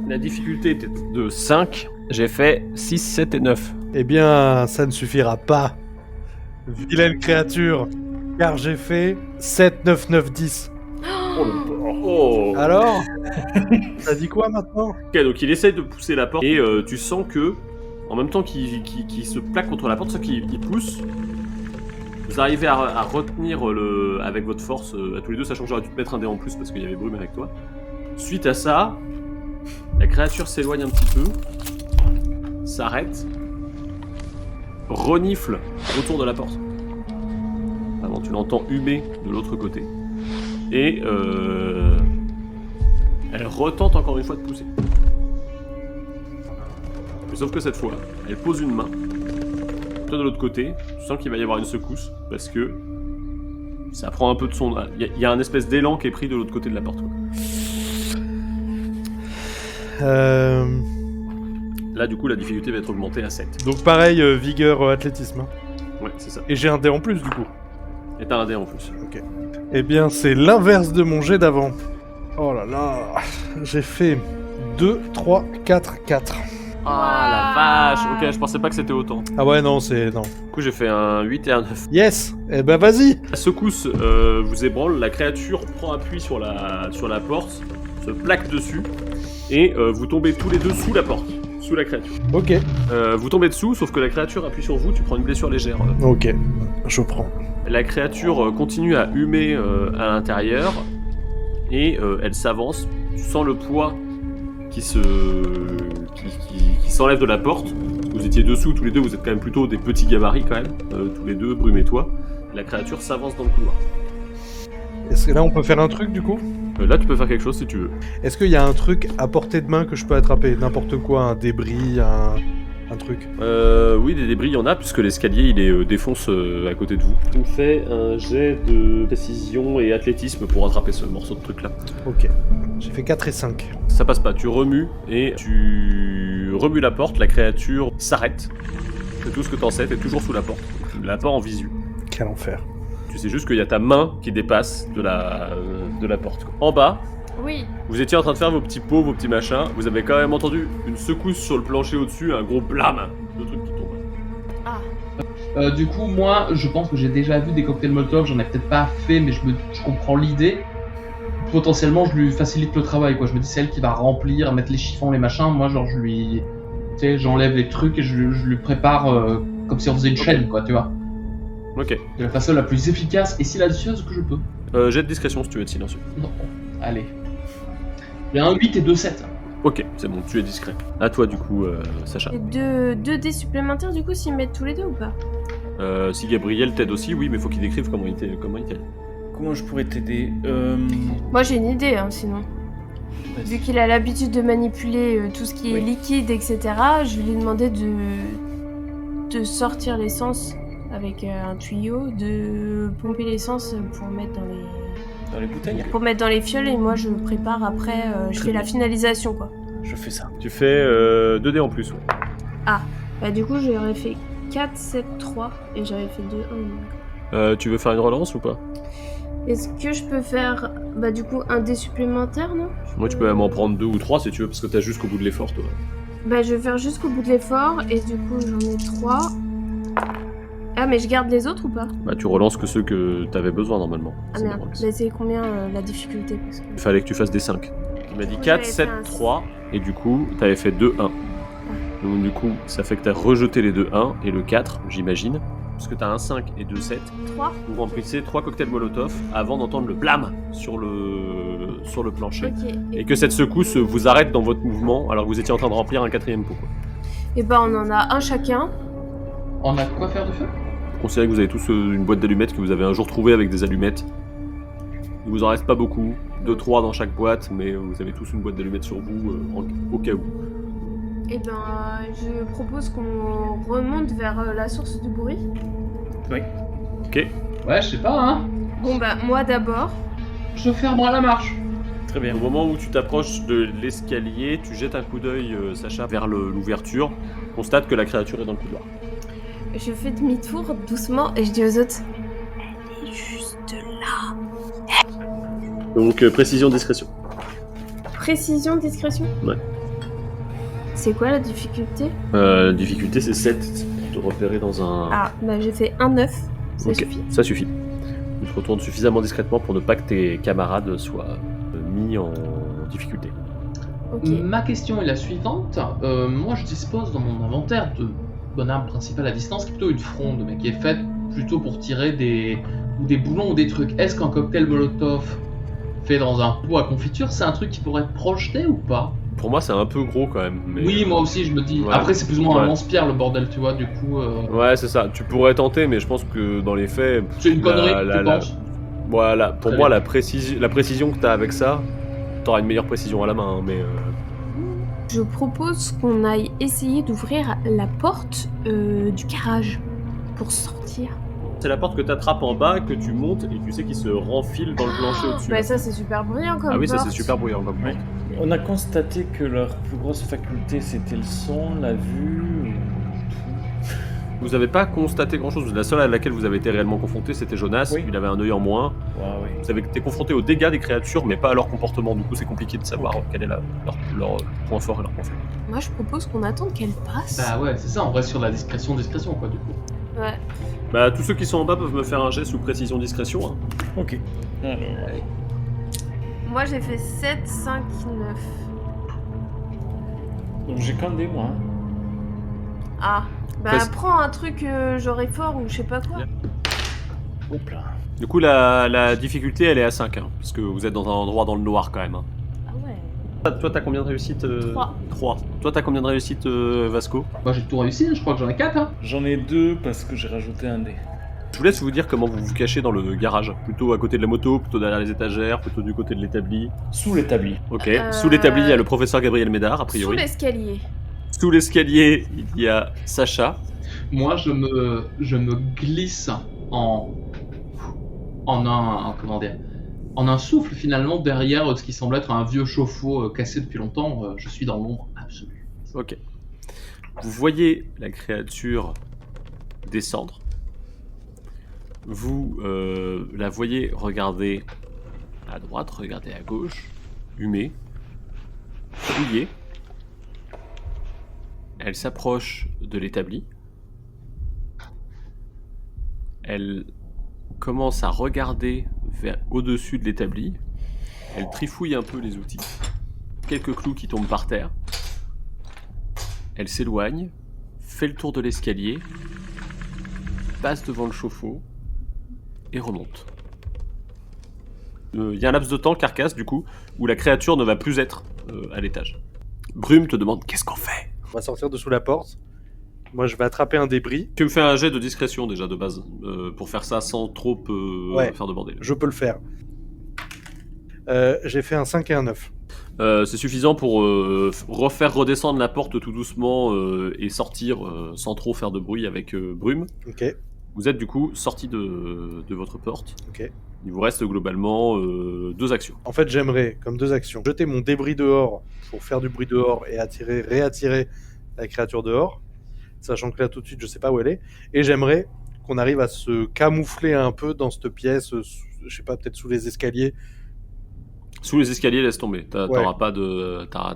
La difficulté était de 5, j'ai fait 6, 7 et 9. Eh bien, ça ne suffira pas. Vilaine créature, car j'ai fait 7, 9, 9, 10. Oh. Alors ça dit quoi maintenant? Ok, donc il essaye de pousser la porte et tu sens que, en même temps qu'il se plaque contre la porte, ça qu'il pousse, vous arrivez à retenir avec votre force à tous les deux, sachant que j'aurais dû te mettre un dé en plus parce qu'il y avait Brume avec toi. Suite à ça, la créature s'éloigne un petit peu, s'arrête, renifle autour de la porte. Avant, tu l'entends humer de l'autre côté. Et elle retente encore une fois de pousser. Mais sauf que cette fois, elle pose une main. Toi de l'autre côté, tu sens qu'il va y avoir une secousse parce que ça prend un peu de son. Il y a un espèce d'élan qui est pris de l'autre côté de la porte. Quoi. Là, du coup, la difficulté va être augmentée à 7. Donc pareil, vigueur, athlétisme. Hein. Ouais, c'est ça. Et j'ai un dé en plus du coup. Et t'as un dé en plus. Ok. Eh bien, c'est l'inverse de mon jet d'avant. Oh là là. J'ai fait 2, 3, 4, 4. Ah la vache. Ok, je pensais pas que c'était autant. Ah ouais, non, c'est... non. Du coup, j'ai fait un 8 et un 9. Yes. Eh ben vas-y. La secousse vous ébranle, la créature prend appui sur la porte, se plaque dessus, et vous tombez tous les deux sous la porte, sous la créature. Ok. Vous tombez dessous, sauf que la créature appuie sur vous, tu prends une blessure légère. Ok. Je prends. La créature continue à humer à l'intérieur, et elle s'avance. Tu sens le poids qui s'enlève de la porte. Vous étiez dessous tous les deux, vous êtes quand même plutôt des petits gabarits quand même, tous les deux, Brume et toi. La créature s'avance dans le couloir. Est-ce que là on peut faire un truc du coup? Là tu peux faire quelque chose si tu veux. Est-ce qu'il y a un truc à portée de main que je peux attraper? N'importe quoi, un débris, un truc? Oui, des débris il y en a, puisque l'escalier il est défonce à côté de vous. Tu me fais un jet de précision et athlétisme pour attraper ce morceau de truc là. Ok. J'ai fait 4 et 5. Ça passe pas, tu remues et tu remues la porte, la créature s'arrête. C'est tout ce que t'en sais, t'es toujours sous la porte. Tu l'as pas en visu. Quel enfer. Tu sais juste qu'il y a ta main qui dépasse de la porte. En bas, Oui. vous étiez en train de faire vos petits pots, vos petits machins. Vous avez quand même entendu une secousse sur le plancher au-dessus, un gros blam de trucs qui tombent. Ah. Du coup, moi, je pense que j'ai déjà vu des cocktails Molotov, j'en ai peut-être pas fait, mais je comprends l'idée. Potentiellement, je lui facilite le travail, quoi. Je me dis, c'est elle qui va remplir, mettre les chiffons, les machins. Moi, genre, tu sais, j'enlève les trucs et je lui prépare comme si on faisait une chaîne, quoi, tu vois. Ok. De la façon la plus efficace et silencieuse que je peux. Jet de discrétion si tu veux être silencieux. Non. Allez. J'ai un 8 et 2 7. Ok, c'est bon, tu es discret. À toi du coup, Sacha. Et deux dés supplémentaires du coup s'ils mettent tous les deux ou pas? Si Gabriel t'aide aussi, oui, mais faut qu'il décrive comment il t'aide. Comment je pourrais t'aider? Moi j'ai une idée sinon. Vu qu'il a l'habitude de manipuler tout ce qui est liquide, etc., je lui ai demandé de sortir l'essence avec un tuyau, de pomper l'essence pour mettre Dans les bouteilles? pour mettre dans les fioles et moi je prépare après, je fais la finalisation quoi. Je fais ça. Tu fais 2 dés en plus, ouais. Bah du coup j'aurais fait 4, 7, 3 et j'avais fait 2, 1. Tu veux faire une relance ou pas? Est-ce que je peux faire bah du coup un dé supplémentaire non? Moi tu peux même en prendre 2 ou 3 si tu veux, parce que t'as jusqu'au bout de l'effort toi. Bah je vais faire jusqu'au bout de l'effort et du coup j'en ai 3. Ah mais je garde les autres ou pas? Bah tu relances que ceux que t'avais besoin normalement. Ah C'est merde, des relances. bah c'est combien la difficulté parce que... Il fallait que tu fasses des 5. Il m'a dit Moi, 4, j'avais 7, fait un 3, et du coup t'avais fait 2, 1. Donc du coup ça fait que t'as rejeté les 2, 1 et le 4, j'imagine. parce que t'as un 5 et 2 7, 3. vous remplissez 3 cocktails Molotov avant d'entendre le blam sur le plancher. Ok. Et que cette secousse vous arrête dans votre mouvement alors que vous étiez en train de remplir un 4e pot. Quoi. Et ben on en a un chacun. On a de quoi faire du feu? Considérez que vous avez tous une boîte d'allumettes que vous avez un jour trouvée avec des allumettes. Il vous en reste pas beaucoup, 2-3 dans chaque boîte, mais vous avez tous une boîte d'allumettes sur vous au cas où. Et ben je propose qu'on remonte vers la source du bruit. Oui. Ok. Ouais, je sais pas, hein. Bon bah moi d'abord. Je fermerai la marche. Très bien. Au moment où tu t'approches de l'escalier, tu jettes un coup d'œil, Sacha, vers l'ouverture, constate que la créature est dans le couloir. Je fais demi-tour doucement et je dis aux autres. Elle est juste là. Donc précision, discrétion. Précision, discrétion. Ouais. C'est quoi la difficulté? Difficulté c'est 7 pour te repérer dans un... Ah bah j'ai fait un 9. Ça Ok, suffit. ça suffit. Tu te retournes suffisamment discrètement pour ne pas que tes camarades soient mis en difficulté. Ok. Ma question est la suivante. Moi, je dispose dans mon inventaire de bonne arme principale à distance, qui est plutôt une fronde, mais qui est faite plutôt pour tirer des boulons ou des trucs. Est-ce qu'un cocktail Molotov fait dans un pot à confiture, c'est un truc qui pourrait être projeté ou pas? Pour moi c'est un peu gros quand même. Mais... Oui, moi aussi, je me dis. Ouais. Après, c'est plus ou moins un Ouais. lance-pierre, le bordel, tu vois, du coup... Ouais c'est ça, tu pourrais tenter mais je pense que dans les faits... C'est une connerie, tu penses? Voilà, pour Très moi bien. la précision que t'as avec ça, t'auras une meilleure précision à la main, hein, mais... Je propose qu'on aille essayer d'ouvrir la porte du garage pour sortir. C'est la porte que t'attrapes en bas, que tu montes et tu sais qu'il se renfile dans le plancher au-dessus. Bah ça c'est super brillant comme Ah oui, ça porte. c'est super bruyant comme Oui. porte. On a constaté que leur plus grosse faculté c'était le son, la vue. Vous avez pas constaté grand chose, la seule à laquelle vous avez été réellement confronté c'était Jonas, Oui. il avait un œil en moins. Ouais, oui. Vous avez été confronté aux dégâts des créatures mais pas à leur comportement, du coup c'est compliqué de savoir quel est leur point fort et leur point faible. Moi je propose qu'on attende qu'elle passe. Bah ouais, c'est ça, on reste sur la discrétion, quoi, du coup. Ouais. Bah tous ceux qui sont en bas peuvent me faire un jet sous précision discrétion. Hein. Ok. Alors, Moi j'ai fait 7, 5, 9. donc j'ai qu'un dé moi. Hein. Ah. Bah Presse- prends un truc genre effort ou je sais pas quoi. Bien. Hop là. Du coup la difficulté elle est à 5, hein, parce que vous êtes dans un endroit dans le noir quand même. Hein. Ah ouais. Toi t'as combien de réussites 3. Toi t'as combien de réussites Vasco? Moi, j'ai tout réussi, je crois que j'en ai 4, hein. J'en ai 2 parce que j'ai rajouté un dé. Je vous laisse vous dire comment vous vous cachez dans le garage. Plutôt à côté de la moto, plutôt derrière les étagères, plutôt du côté de l'établi. Sous l'établi. Ok. Sous l'établi il y a le professeur Gabriel Médard a Sous priori. l'escalier. Sous l'escalier il y a Sacha. Moi, je me glisse en un souffle finalement derrière ce qui semble être un vieux chauffe-eau cassé depuis longtemps. Je suis dans l'ombre absolue. Ok. Vous voyez la créature descendre. Vous la voyez regarder à droite, regarder à gauche, humer, fouiller. Elle s'approche de l'établi. Elle commence à regarder au-dessus de l'établi. Elle trifouille un peu les outils. Quelques clous qui tombent par terre. Elle s'éloigne, fait le tour de l'escalier, passe devant le chauffe-eau et remonte. Il y a un laps de temps, Carcasse, du coup, où la créature ne va plus être à l'étage. Brume te demande qu'est-ce qu'on fait. On va sortir de sous la porte. Moi, je vais attraper un débris. Tu me fais un jet de discrétion déjà de base, pour faire ça sans trop Ouais. faire de bordel. Je peux le faire. J'ai fait un 5 et un 9. C'est suffisant pour refaire redescendre la porte tout doucement et sortir sans trop faire de bruit avec Brume. Ok. Vous êtes du coup sorti de votre porte. Ok. Il vous reste globalement 2 actions. En fait, j'aimerais, comme 2 actions, jeter mon débris dehors pour faire du bruit dehors et réattirer la créature dehors, sachant que là, tout de suite, je sais pas où elle est. Et j'aimerais qu'on arrive à se camoufler un peu dans cette pièce, je sais pas, peut-être sous les escaliers. Sous les escaliers, laisse tomber. Ouais.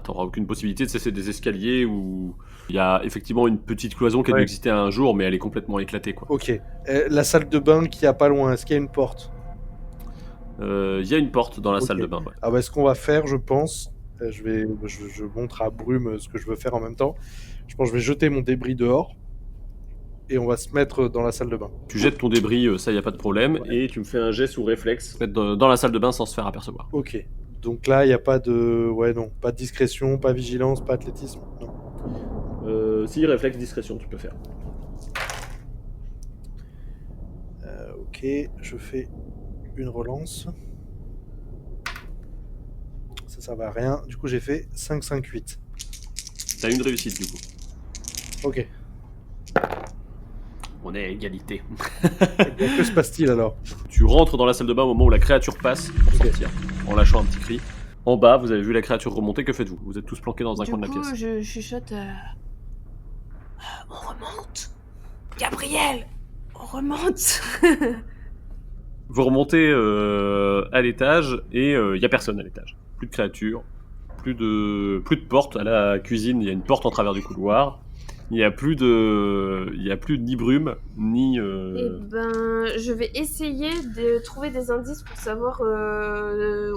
T'auras aucune possibilité de cesser des escaliers où il y a effectivement une petite cloison qui a dû Ouais. exister un jour, mais elle est complètement éclatée, quoi. Ok. La salle de bain qui a pas loin, est-ce qu'il y a une porte? Il y a une porte dans la Ok. salle de bain. Ouais. Ah bah, ce qu'on va faire, je pense, je montre à Brume ce que je veux faire en même temps. Je pense que je vais jeter mon débris dehors. et on va se mettre dans la salle de bain. Tu jettes ton débris, ça y a pas de problème, et tu me fais un jet sous réflexe, mettre dans la salle de bain sans se faire apercevoir. Ok. Donc là, il n'y a pas de... Ouais, non. Pas de discrétion, pas vigilance, pas athlétisme. Non. Si, réflexe, discrétion, tu peux faire. Ok, je fais une relance. Ça va à rien. Du coup, j'ai fait 5, 5, 8. T'as une réussite, du coup. Ok. On est à égalité. Que se passe-t-il alors ? Tu rentres dans la salle de bain au moment où la créature passe pour sortir, en lâchant un petit cri. En bas, vous avez vu la créature remonter, que faites-vous ? Vous êtes tous planqués dans un coin de la pièce. Du coup, je chuchote... On remonte. Gabriel, on remonte. Vous remontez à l'étage et il y a personne à l'étage. Plus de créatures, plus de porte. À la cuisine, il y a une porte en travers du couloir. Il y a plus ni brume ni. Eh ben, je vais essayer de trouver des indices pour savoir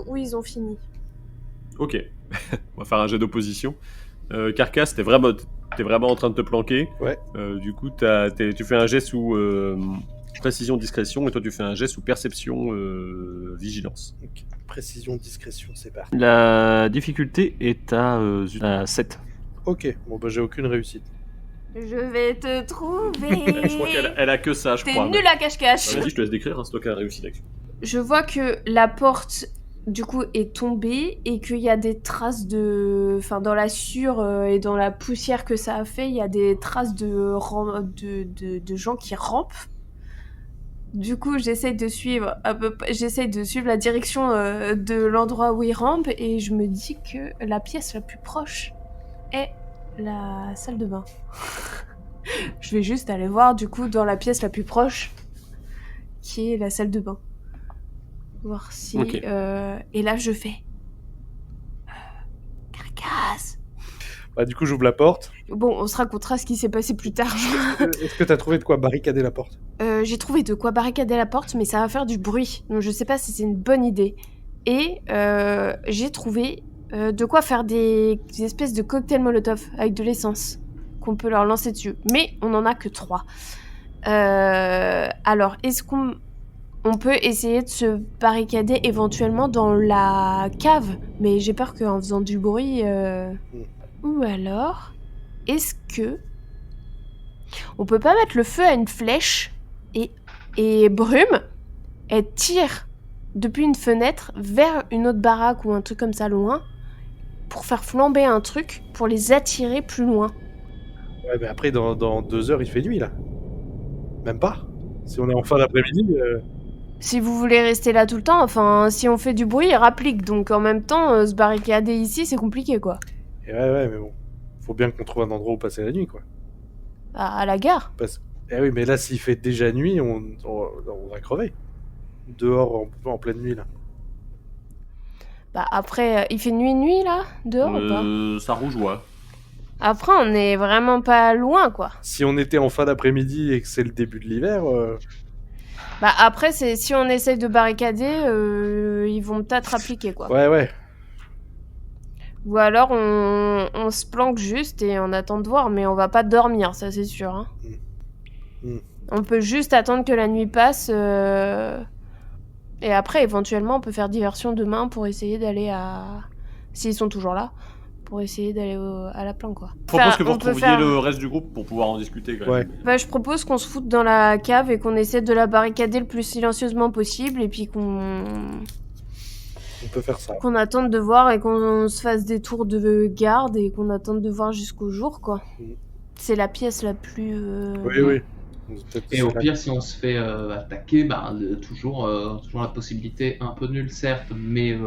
où ils ont fini. Ok, on va faire un jet d'opposition. Carcasse, t'es vraiment en train de te planquer. Ouais. Du coup, tu fais un jet sous précision discrétion et toi tu fais un jet sous perception vigilance. Ok. Précision, discrétion, c'est parti. La difficulté est à 7. Ok, bon bah j'ai aucune réussite. Je vais te trouver. Je crois qu'elle a que ça, je T'es crois. nul à cache-cache. Vas-y, je te laisse décrire, hein, c'est toi qui as réussi l'action. Je vois que la porte, du coup, est tombée et qu'il y a des traces de... Enfin, dans la sueur et dans la poussière que ça a fait, il y a des traces de gens qui rampent. Du coup, j'essaye de suivre la direction de l'endroit où ils rampent et je me dis que la pièce la plus proche est la salle de bain. Je vais juste aller voir, du coup, dans la pièce la plus proche, qui est la salle de bain. Voir si... Ok. et là, je fais... Carcasse. Bah du coup j'ouvre la porte. Bon, on se racontera ce qui s'est passé plus tard. Est-ce que t'as trouvé de quoi barricader la porte ? J'ai trouvé de quoi barricader la porte, mais ça va faire du bruit. Donc je sais pas si c'est une bonne idée. Et j'ai trouvé de quoi faire des espèces de cocktails Molotov avec de l'essence qu'on peut leur lancer dessus. Mais on en a que 3. Alors, est-ce qu'on peut essayer de se barricader éventuellement dans la cave ? Mais j'ai peur qu'en faisant du bruit... Ou alors, est-ce que on peut pas mettre le feu à une flèche et Brume, elle tire depuis une fenêtre vers une autre baraque ou un truc comme ça loin pour faire flamber un truc pour les attirer plus loin. Ouais, mais après dans 2 heures il fait nuit là. Même pas. Si on est en fin d'après-midi. Si vous voulez rester là tout le temps, enfin, si on fait du bruit, il rapplique. Donc en même temps, se barricader ici, c'est compliqué quoi. Et ouais, mais bon. Faut bien qu'on trouve un endroit où passer la nuit, quoi. À la gare. Eh oui, mais là, s'il fait déjà nuit, on va crever. Dehors, en pleine nuit, là. Bah après, il fait nuit là, dehors ou pas ? Ça rougeoie. Après, on est vraiment pas loin quoi. Si on était en fin d'après-midi et que c'est le début de l'hiver... Bah après, si on essaye de barricader, ils vont peut-être appliquer quoi. Ouais. Ou alors on se planque juste et on attend de voir, mais on va pas dormir, ça c'est sûr. Hein. On peut juste attendre que la nuit passe et après éventuellement on peut faire diversion demain pour essayer d'aller à... S'ils sont toujours là, pour essayer d'aller à la planque quoi. Je propose que vous retrouviez le reste du groupe pour pouvoir en discuter quand même. Bah, je propose qu'on se foute dans la cave et qu'on essaie de la barricader le plus silencieusement possible et puis On peut faire ça. Qu'on attende de voir et qu'on se fasse des tours de garde et qu'on attende de voir jusqu'au jour, quoi. C'est la pièce la plus... Oui. Et au pire, si on se fait attaquer, toujours la possibilité, un peu nulle certes, mais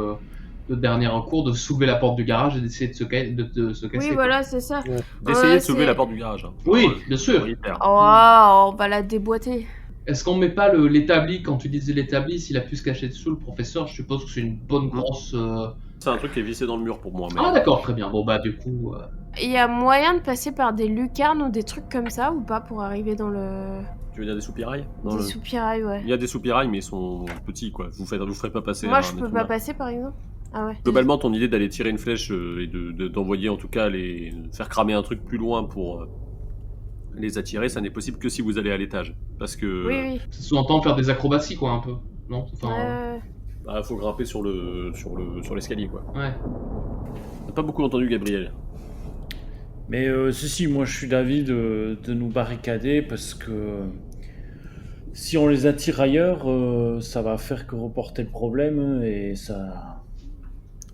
de dernier recours, de soulever la porte du garage et d'essayer de se casser. Oui, voilà, c'est ça. Ouais. D'essayer de soulever la porte du garage. Hein. Oui, bien sûr. Oh, on va la déboîter. Est-ce qu'on met pas l'établi, quand tu disais l'établi, s'il a pu se cacher dessous, le professeur, je suppose que c'est une bonne grosse... C'est un truc qui est vissé dans le mur pour moi. Mais... Ah d'accord, très bien. Bon bah du coup... Il y a moyen de passer par des lucarnes ou des trucs comme ça ou pas pour arriver dans le... Tu veux dire des soupirails ? Soupirails, ouais. Il y a des soupirails mais ils sont petits quoi, vous ferez pas passer... Moi je peux pas passer par exemple ? Ah ouais. Globalement ton idée d'aller tirer une flèche et d'envoyer en tout cas faire cramer un truc plus loin pour Les attirer, ça n'est possible que si vous allez à l'étage. Parce que... Oui. Ça sous-entend faire des acrobaties, quoi, un peu. Non Bah, faut grimper sur l'escalier, quoi. Ouais. T'as pas beaucoup entendu Gabriel. Mais si, moi je suis d'avis de nous barricader parce que si on les attire ailleurs, ça va faire que reporter le problème et ça...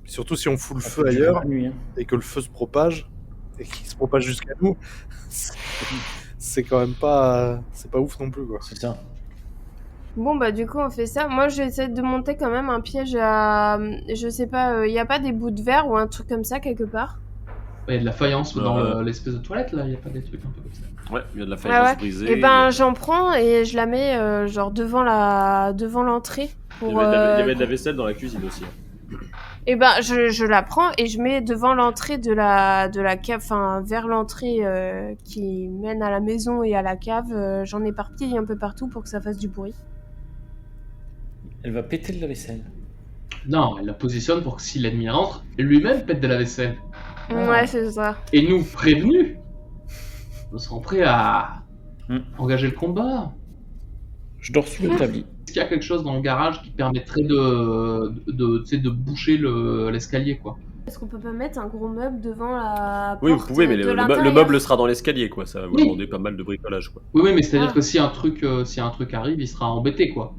Surtout si on fout le ça feu peut durer ailleurs la nuit, hein. et que le feu se propage et qu'il se propage jusqu'à nous, c'est quand même pas... c'est pas ouf non plus, quoi. C'est ça. Bon, bah du coup, on fait ça. Moi, j'essaie de monter quand même un piège à... Je sais pas, y a pas des bouts de verre ou un truc comme ça quelque part? Il y a de la faïence dans l'espèce de toilette, là. Il y a pas des trucs un peu comme ça. Ouais, il y a de la faïence brisée. Et ben, j'en prends et je la mets genre devant l'entrée. Il y avait de la vaisselle dans la cuisine aussi. Et ben, je la prends et je mets devant l'entrée de la cave, enfin vers l'entrée qui mène à la maison et à la cave. J'en éparpille un peu partout pour que ça fasse du bruit. Elle va péter de la vaisselle. Non, elle la positionne pour que si l'ennemi rentre, lui-même pète de la vaisselle. Ouais, c'est ça. Et nous, prévenus, nous serons prêts à engager le combat. Je dors sous le tapis. Est-ce qu'il y a quelque chose dans le garage qui permettrait de boucher l'escalier, quoi? Est-ce qu'on peut pas mettre un gros meuble devant la porte? Oui, vous pouvez, mais de le l'intérieur meuble sera dans l'escalier, quoi. Ça va vous Oui. demander pas mal de bricolage, quoi. Oui, mais c'est-à-dire Ah. que si un truc arrive, il sera embêté, quoi.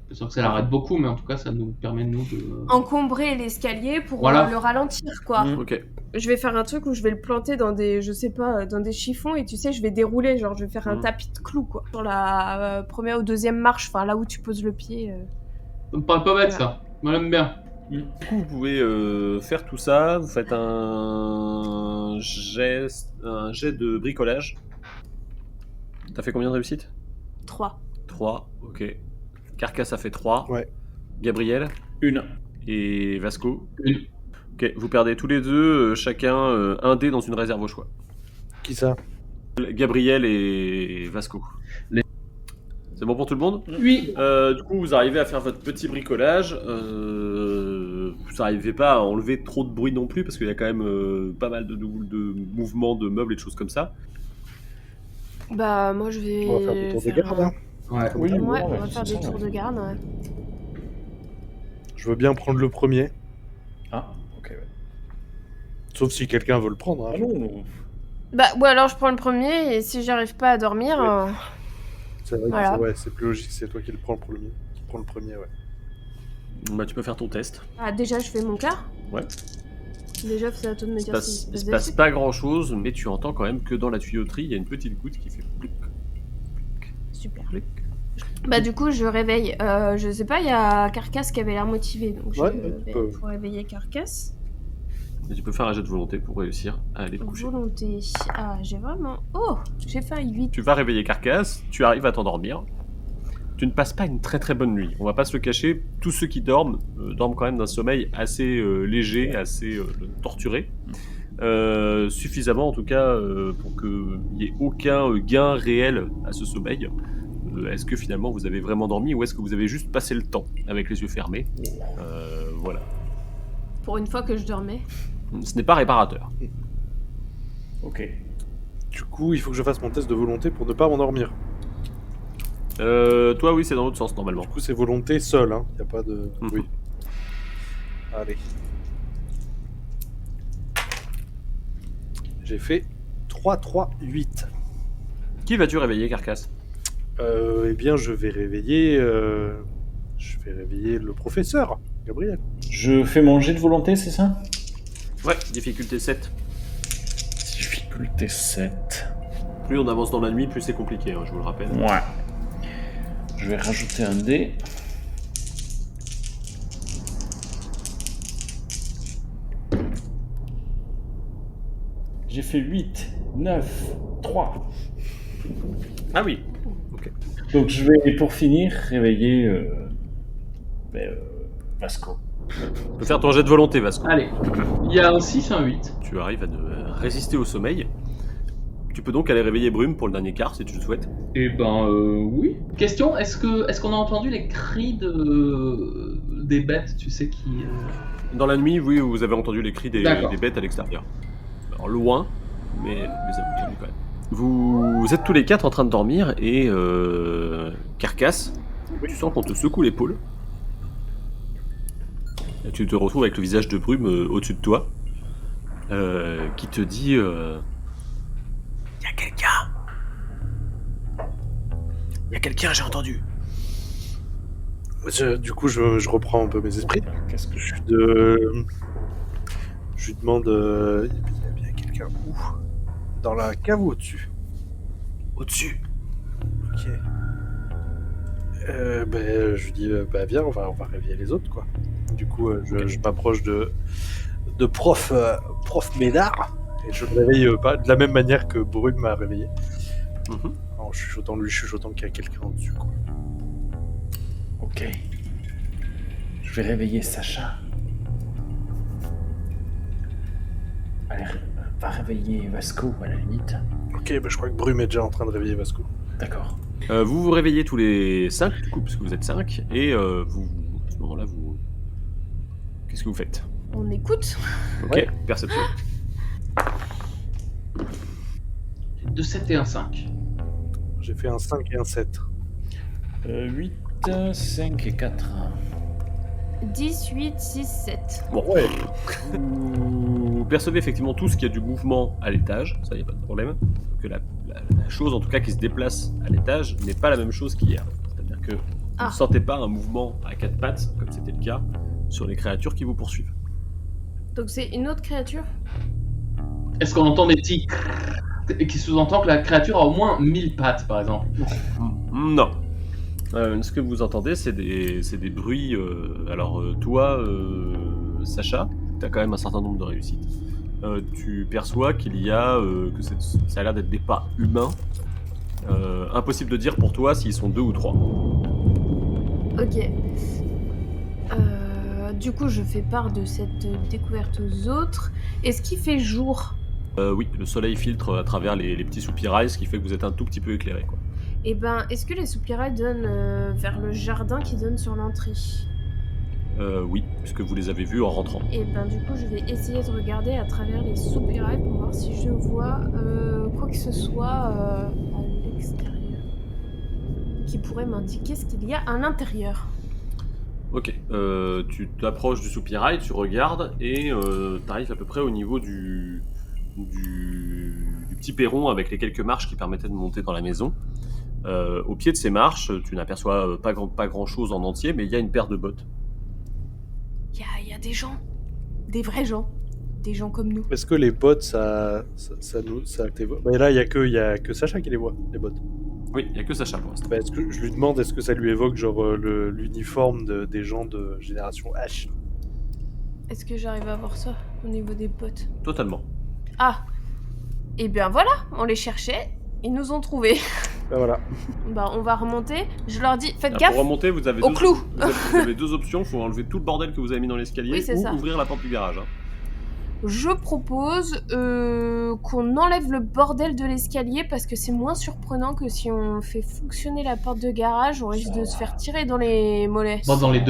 C'est sûr que ça l'arrête beaucoup, mais en tout cas, ça nous permet, nous, de... Encombrer l'escalier pour Voilà. le ralentir, quoi. Ok. Je vais faire un truc où je vais le planter dans des, je sais pas, dans des chiffons et tu sais, je vais dérouler, genre je vais faire un tapis de clous, quoi. Sur la première ou deuxième marche, enfin là où tu poses le pied. Ça me paraît pas bête, ça. Moi, j'aime bien. Du coup, vous pouvez faire tout ça. Vous faites un jet de bricolage. T'as fait combien de réussites? 3. 3, ok. Carcasse a fait 3. Ouais. Gabriel Une. et Vasco. Une. Ok, vous perdez tous les deux, chacun un dé dans une réserve au choix. Qui ça? Gabriel et Vasco. C'est bon pour tout le monde? Oui. Du coup, vous arrivez à faire votre petit bricolage. Vous n'arrivez pas à enlever trop de bruit non plus, parce qu'il y a quand même pas mal de mouvements de meubles et de choses comme ça. Bah moi je vais. On va faire des tours de garde, hein. Ouais. Oui, Ouais, bon, on va c'est faire ça, des tours ouais. de garde, ouais. Je veux bien prendre le premier, Ah, ok. Ouais. sauf si quelqu'un veut le prendre. Hein. Ah non. Bah ou alors je prends le premier et si j'arrive pas à dormir. Oui. C'est vrai que Voilà. c'est plus logique, c'est toi qui le prends le premier. Qui prend le premier, ouais. Bah, tu peux faire ton test. Ah, déjà je fais mon quart. Ouais. Déjà c'est à toi de me dire si Il se passe pas grand chose, mais tu entends quand même que dans la tuyauterie, il y a une petite goutte qui fait plic, Super. plic. Bah du coup je réveille. Je sais pas, il y a Carcasse qui avait l'air motivé, donc Ouais, je tu vais peux. pour réveiller Carcasse. Et tu peux faire un jet de volonté pour réussir à aller te coucher. Volonté. Ah, j'ai vraiment. Oh, j'ai fait un 8. Tu vas réveiller Carcasse, tu arrives à t'endormir. Tu ne passes pas une très très bonne nuit. On va pas se le cacher, tous ceux qui dorment dorment quand même d'un sommeil assez léger, assez torturé. Suffisamment en tout cas pour qu'il n'y ait aucun gain réel à ce sommeil. Est-ce que finalement vous avez vraiment dormi ou est-ce que vous avez juste passé le temps avec les yeux fermés? Voilà. Pour une fois que je dormais. Ce n'est pas réparateur. Ok. Du coup, il faut que je fasse mon test de volonté pour ne pas m'endormir. Toi oui, c'est dans l'autre sens normalement. Du coup, c'est volonté seule, hein. Y a pas de... Mhm. Oui. Allez. J'ai fait 3, 3, 8. Qui vas-tu réveiller, Carcasse? Eh bien, je vais réveiller le professeur, Gabriel. Je fais mon jet de volonté, c'est ça? Ouais, difficulté 7. Difficulté 7. Plus on avance dans la nuit, plus c'est compliqué, hein, je vous le rappelle. Ouais. Je vais rajouter un dé. J'ai fait 8, 9, 3. Ah oui. Donc je vais, pour finir, réveiller Vasco. Tu peux faire ton jet de volonté, Vasco. Allez. Il y a un 6, un 8. Tu arrives à résister au sommeil. Tu peux donc aller réveiller Brume pour le dernier quart, si tu le souhaites. Eh ben, oui. Question, est-ce qu'on a entendu les cris des bêtes, tu sais, qui... Dans la nuit, oui, vous avez entendu les cris des D'accord. bêtes à l'extérieur. Alors loin, mais vous les avez entendus quand même. Vous êtes tous les 4 en train de dormir et Carcasse, tu sens qu'on te secoue l'épaule. Et tu te retrouves avec le visage de Brume au-dessus de toi, qui te dit y a quelqu'un. Il y a quelqu'un, j'ai entendu. Du coup, je reprends un peu mes esprits. Qu'est-ce que Je lui demande, il y a bien quelqu'un où? Dans la cave ou au-dessus? Au-dessus. Ok. Je lui dis, viens, on va réveiller les autres, quoi. Du coup, je m'approche de prof Ménard et je le réveille pas de la même manière que Brume m'a réveillé. En chuchotant qu'il y a quelqu'un au-dessus, quoi. Ok. Je vais réveiller Sacha. Allez, va réveiller Vasco à la limite. Ok, je crois que Brume est déjà en train de réveiller Vasco. D'accord. Vous vous réveillez tous les 5, du coup, parce que vous êtes 5, et vous, à ce moment-là, vous... Qu'est-ce que vous faites? On écoute. Ok, Ouais. perception. J'ai 2 7 et un 5. J'ai fait un 5 et un 7. 8, 5 et 4. 10, 8, 6, 7. Bon, Ouais. vous percevez effectivement tout ce qu'il y a du mouvement à l'étage, ça y a pas de problème. Que la chose en tout cas qui se déplace à l'étage n'est pas la même chose qu'hier. C'est-à-dire que vous ne sentez pas un mouvement à 4 pattes, comme c'était le cas, sur les créatures qui vous poursuivent. Donc c'est une autre créature? Est-ce qu'on entend des petits qui sous-entend que la créature a au moins 1000 pattes, par exemple? Non. Ce que vous entendez, c'est des bruits. Toi, Sacha, tu as quand même un certain nombre de réussites. Tu perçois qu'il y a ça a l'air d'être des pas humains. Impossible de dire pour toi s'ils sont 2 ou 3. Ok. Du coup, je fais part de cette découverte aux autres. Est-ce qu'il fait jour? Oui, le soleil filtre à travers les petits soupirails, ce qui fait que vous êtes un tout petit peu éclairé, quoi. Eh ben, est-ce que les soupirails donnent vers le jardin qui donne sur l'entrée? Oui, puisque vous les avez vus en rentrant. Eh ben, du coup, je vais essayer de regarder à travers les soupirails pour voir si je vois quoi que ce soit à l'extérieur qui pourrait m'indiquer ce qu'il y a à l'intérieur. Ok, tu t'approches du soupirail, tu regardes et t'arrives à peu près au niveau du petit perron avec les quelques marches qui permettaient de monter dans la maison. Au pied de ces marches, tu n'aperçois pas grand chose en entier, mais il y a une paire de bottes. Il y a des gens, des vrais gens, des gens comme nous. Est-ce que les bots, ça t'évoque? Là, il y a que Sacha qui les voit, les bots. Oui, il n'y a que Sacha pour l'instant. Est-ce que je lui demande, est-ce que ça lui évoque genre l'uniforme des gens de génération H? Est-ce que j'arrive à voir ça au niveau des potes? Totalement. Ah, eh bien voilà, on les cherchait, ils nous ont trouvés. Voilà. On va remonter. Je leur dis, faites Alors, gaffe. pour remonter, vous avez au clou. vous avez 2 options. Il faut enlever tout le bordel que vous avez mis dans l'escalier Oui, c'est ou ça. ouvrir la porte du garage. Hein. Je propose qu'on enlève le bordel de l'escalier parce que c'est moins surprenant que si on fait fonctionner la porte de garage, on risque de se faire tirer dans les mollets. Bon, dans les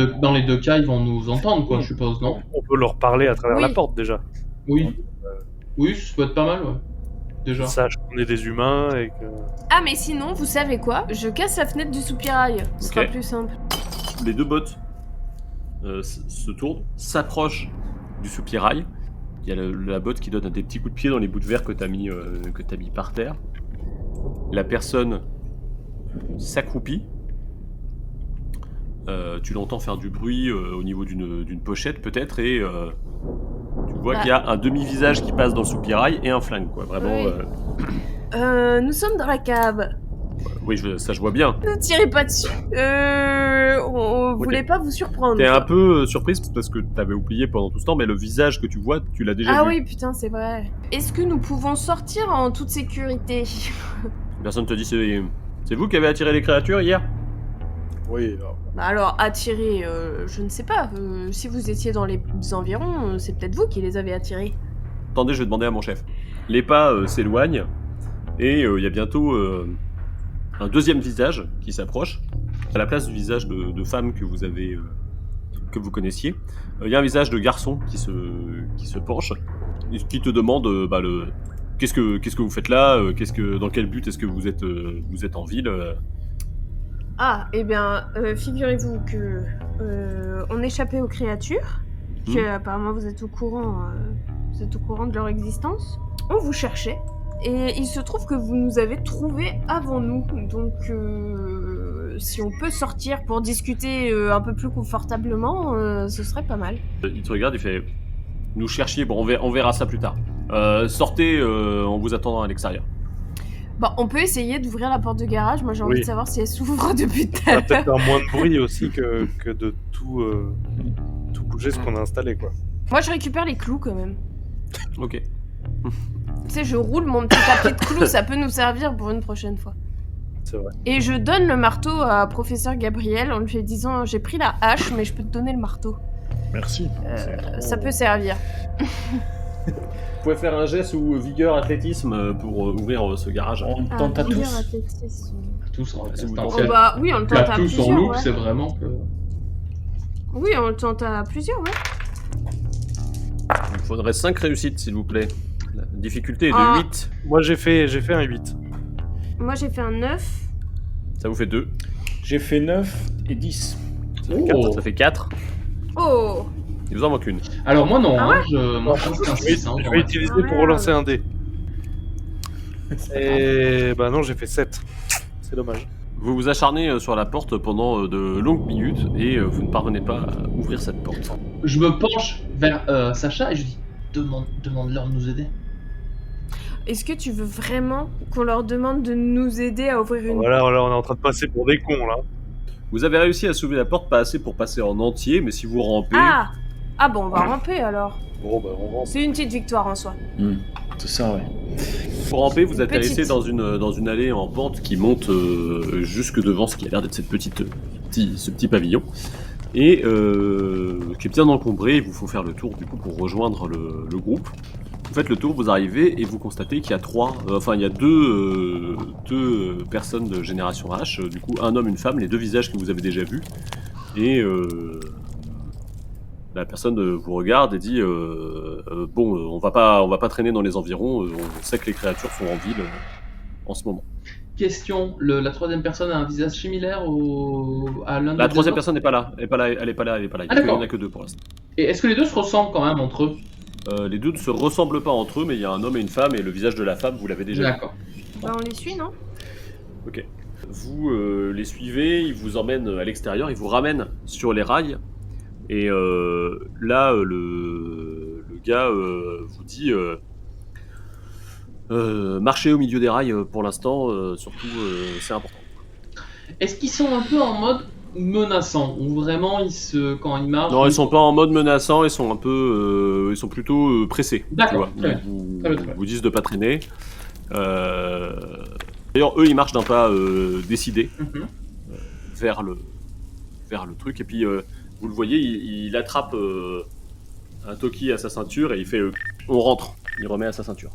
deux cas, ils vont nous entendre, quoi, je suppose, non? On peut leur parler à travers Oui. la porte déjà. Oui. Oui, ça peut être pas mal, ouais. Déjà. Ils sachent qu'on est des humains et que... Ah mais sinon, vous savez quoi? Je casse la fenêtre du soupirail. Ce sera Ok. plus simple. Les 2 bottes se tournent, s'approchent du soupirail. Il y a la botte qui donne des petits coups de pied dans les bouts de verre que t'as mis par terre. La personne s'accroupit. Tu l'entends faire du bruit au niveau d'une pochette peut-être et tu vois qu'il y a un demi-visage qui passe dans le soupirail et un flingue, quoi. Vraiment. Oui. Nous sommes dans la cave. Oui, ça je vois bien. Ne tirez pas dessus. On Ok. voulait pas vous surprendre. T'es un peu surprise parce que t'avais oublié pendant tout ce temps, mais le visage que tu vois, tu l'as déjà Ah vu. oui, putain, c'est vrai. Est-ce que nous pouvons sortir en toute sécurité? Personne te dit c'est vous qui avez attiré les créatures hier? Oui, Alors, attirer, je ne sais pas. Si vous étiez dans les environs, c'est peut-être vous qui les avez attirés. Attendez, je vais demander à mon chef. Les pas s'éloignent et il y a bientôt un deuxième visage qui s'approche. À la place du visage de femme que vous avez que vous connaissiez, il y a un visage de garçon qui se penche et qui te demande qu'est-ce que vous faites là dans quel but est-ce que vous êtes en ville Ah, eh bien, figurez-vous que on échappait aux créatures, que apparemment vous êtes au courant de leur existence. On vous cherchait, et il se trouve que vous nous avez trouvés avant nous. Donc, si on peut sortir pour discuter un peu plus confortablement, ce serait pas mal. Il te regarde, il fait nous cherchiez, bon on verra ça plus tard. Sortez en vous attendant à l'extérieur. Bon, on peut essayer d'ouvrir la porte de garage. Moi, j'ai envie Oui. de savoir si elle s'ouvre depuis tout Ça à va peut-être l'heure. faire moins de bruit aussi que de tout bouger ce qu'on a installé, quoi. Moi, je récupère les clous quand même. Ok. Tu sais, je roule mon petit tapis de clous, ça peut nous servir pour une prochaine fois. C'est vrai. Et je donne le marteau à professeur Gabriel en lui disant j'ai pris la hache, mais je peux te donner le marteau. Merci. Ça peut servir. Vous pouvez faire un geste ou vigueur athlétisme pour ouvrir ce garage. On tente à vigueur, tous. athlétisme. Tous en Si vous restant. tentez. Oui, on le tente Là, à tous plusieurs. en loup, Ouais. c'est vraiment que. Oui, on le tente à plusieurs, ouais. Il faudrait 5 réussites s'il vous plaît. La difficulté est de Ah. 8. Moi, j'ai fait un 8. Moi, j'ai fait un 9. Ça vous fait 2. J'ai fait 9 et 10. Oh. Ça fait 4. Oh Il vous en manque une. Alors moi non, Ah hein, moi je pense qu'un 6. Je vais utiliser pour relancer un dé. Et bah non, j'ai fait 7. C'est dommage. Vous vous acharnez sur la porte pendant de longues minutes et vous ne parvenez pas à ouvrir cette porte. Je me penche vers Sacha et je dis demande-leur de nous aider. Est-ce que tu veux vraiment qu'on leur demande de nous aider à ouvrir une... Voilà, on est en train de passer pour des cons, là. Vous avez réussi à soulever la porte, pas assez pour passer en entier, mais si vous rampez... Ah bon, on va ramper alors. Bon, bah, on avance. C'est une petite victoire en soi. C'est ça, ouais. Pour ramper, vous Une atterrissez petite. dans une allée en pente qui monte jusque devant ce qui a l'air d'être ce petit pavillon. Et qui est bien encombré, il vous faut faire le tour du coup pour rejoindre le groupe. Vous faites le tour, vous arrivez et vous constatez qu'il y a deux personnes de Génération H, du coup un homme, une femme, les deux visages que vous avez déjà vus. Et la personne vous regarde et dit bon, on va pas traîner dans les environs, on sait que les créatures sont en ville en ce moment. Question, la troisième personne a un visage similaire à l'un La des troisième deux personne n'est pas là, elle est pas là. Il Ah, d'accord. n'y en a que deux pour l'instant. Et est-ce que les deux se ressemblent quand même entre eux? Les deux ne se ressemblent pas entre eux, mais il y a un homme et une femme, et le visage de la femme, vous l'avez déjà vu. D'accord. Bah on les suit, non? Ok. Vous les suivez, ils vous emmènent à l'extérieur, ils vous ramènent sur les rails, et là, le gars vous dit marchez au milieu des rails pour l'instant, surtout c'est important. Est-ce qu'ils sont un peu en mode menaçant ou vraiment quand ils marchent? Non, ils sont pas en mode menaçant, ils sont un peu, ils sont plutôt pressés. D'accord, tu vois. très bien. Ils Très bien. vous disent de pas traîner. D'ailleurs, eux, ils marchent d'un pas décidé Mhm. vers le truc, et puis vous le voyez, il attrape un Toki à sa ceinture et il fait on rentre. Il remet à sa ceinture.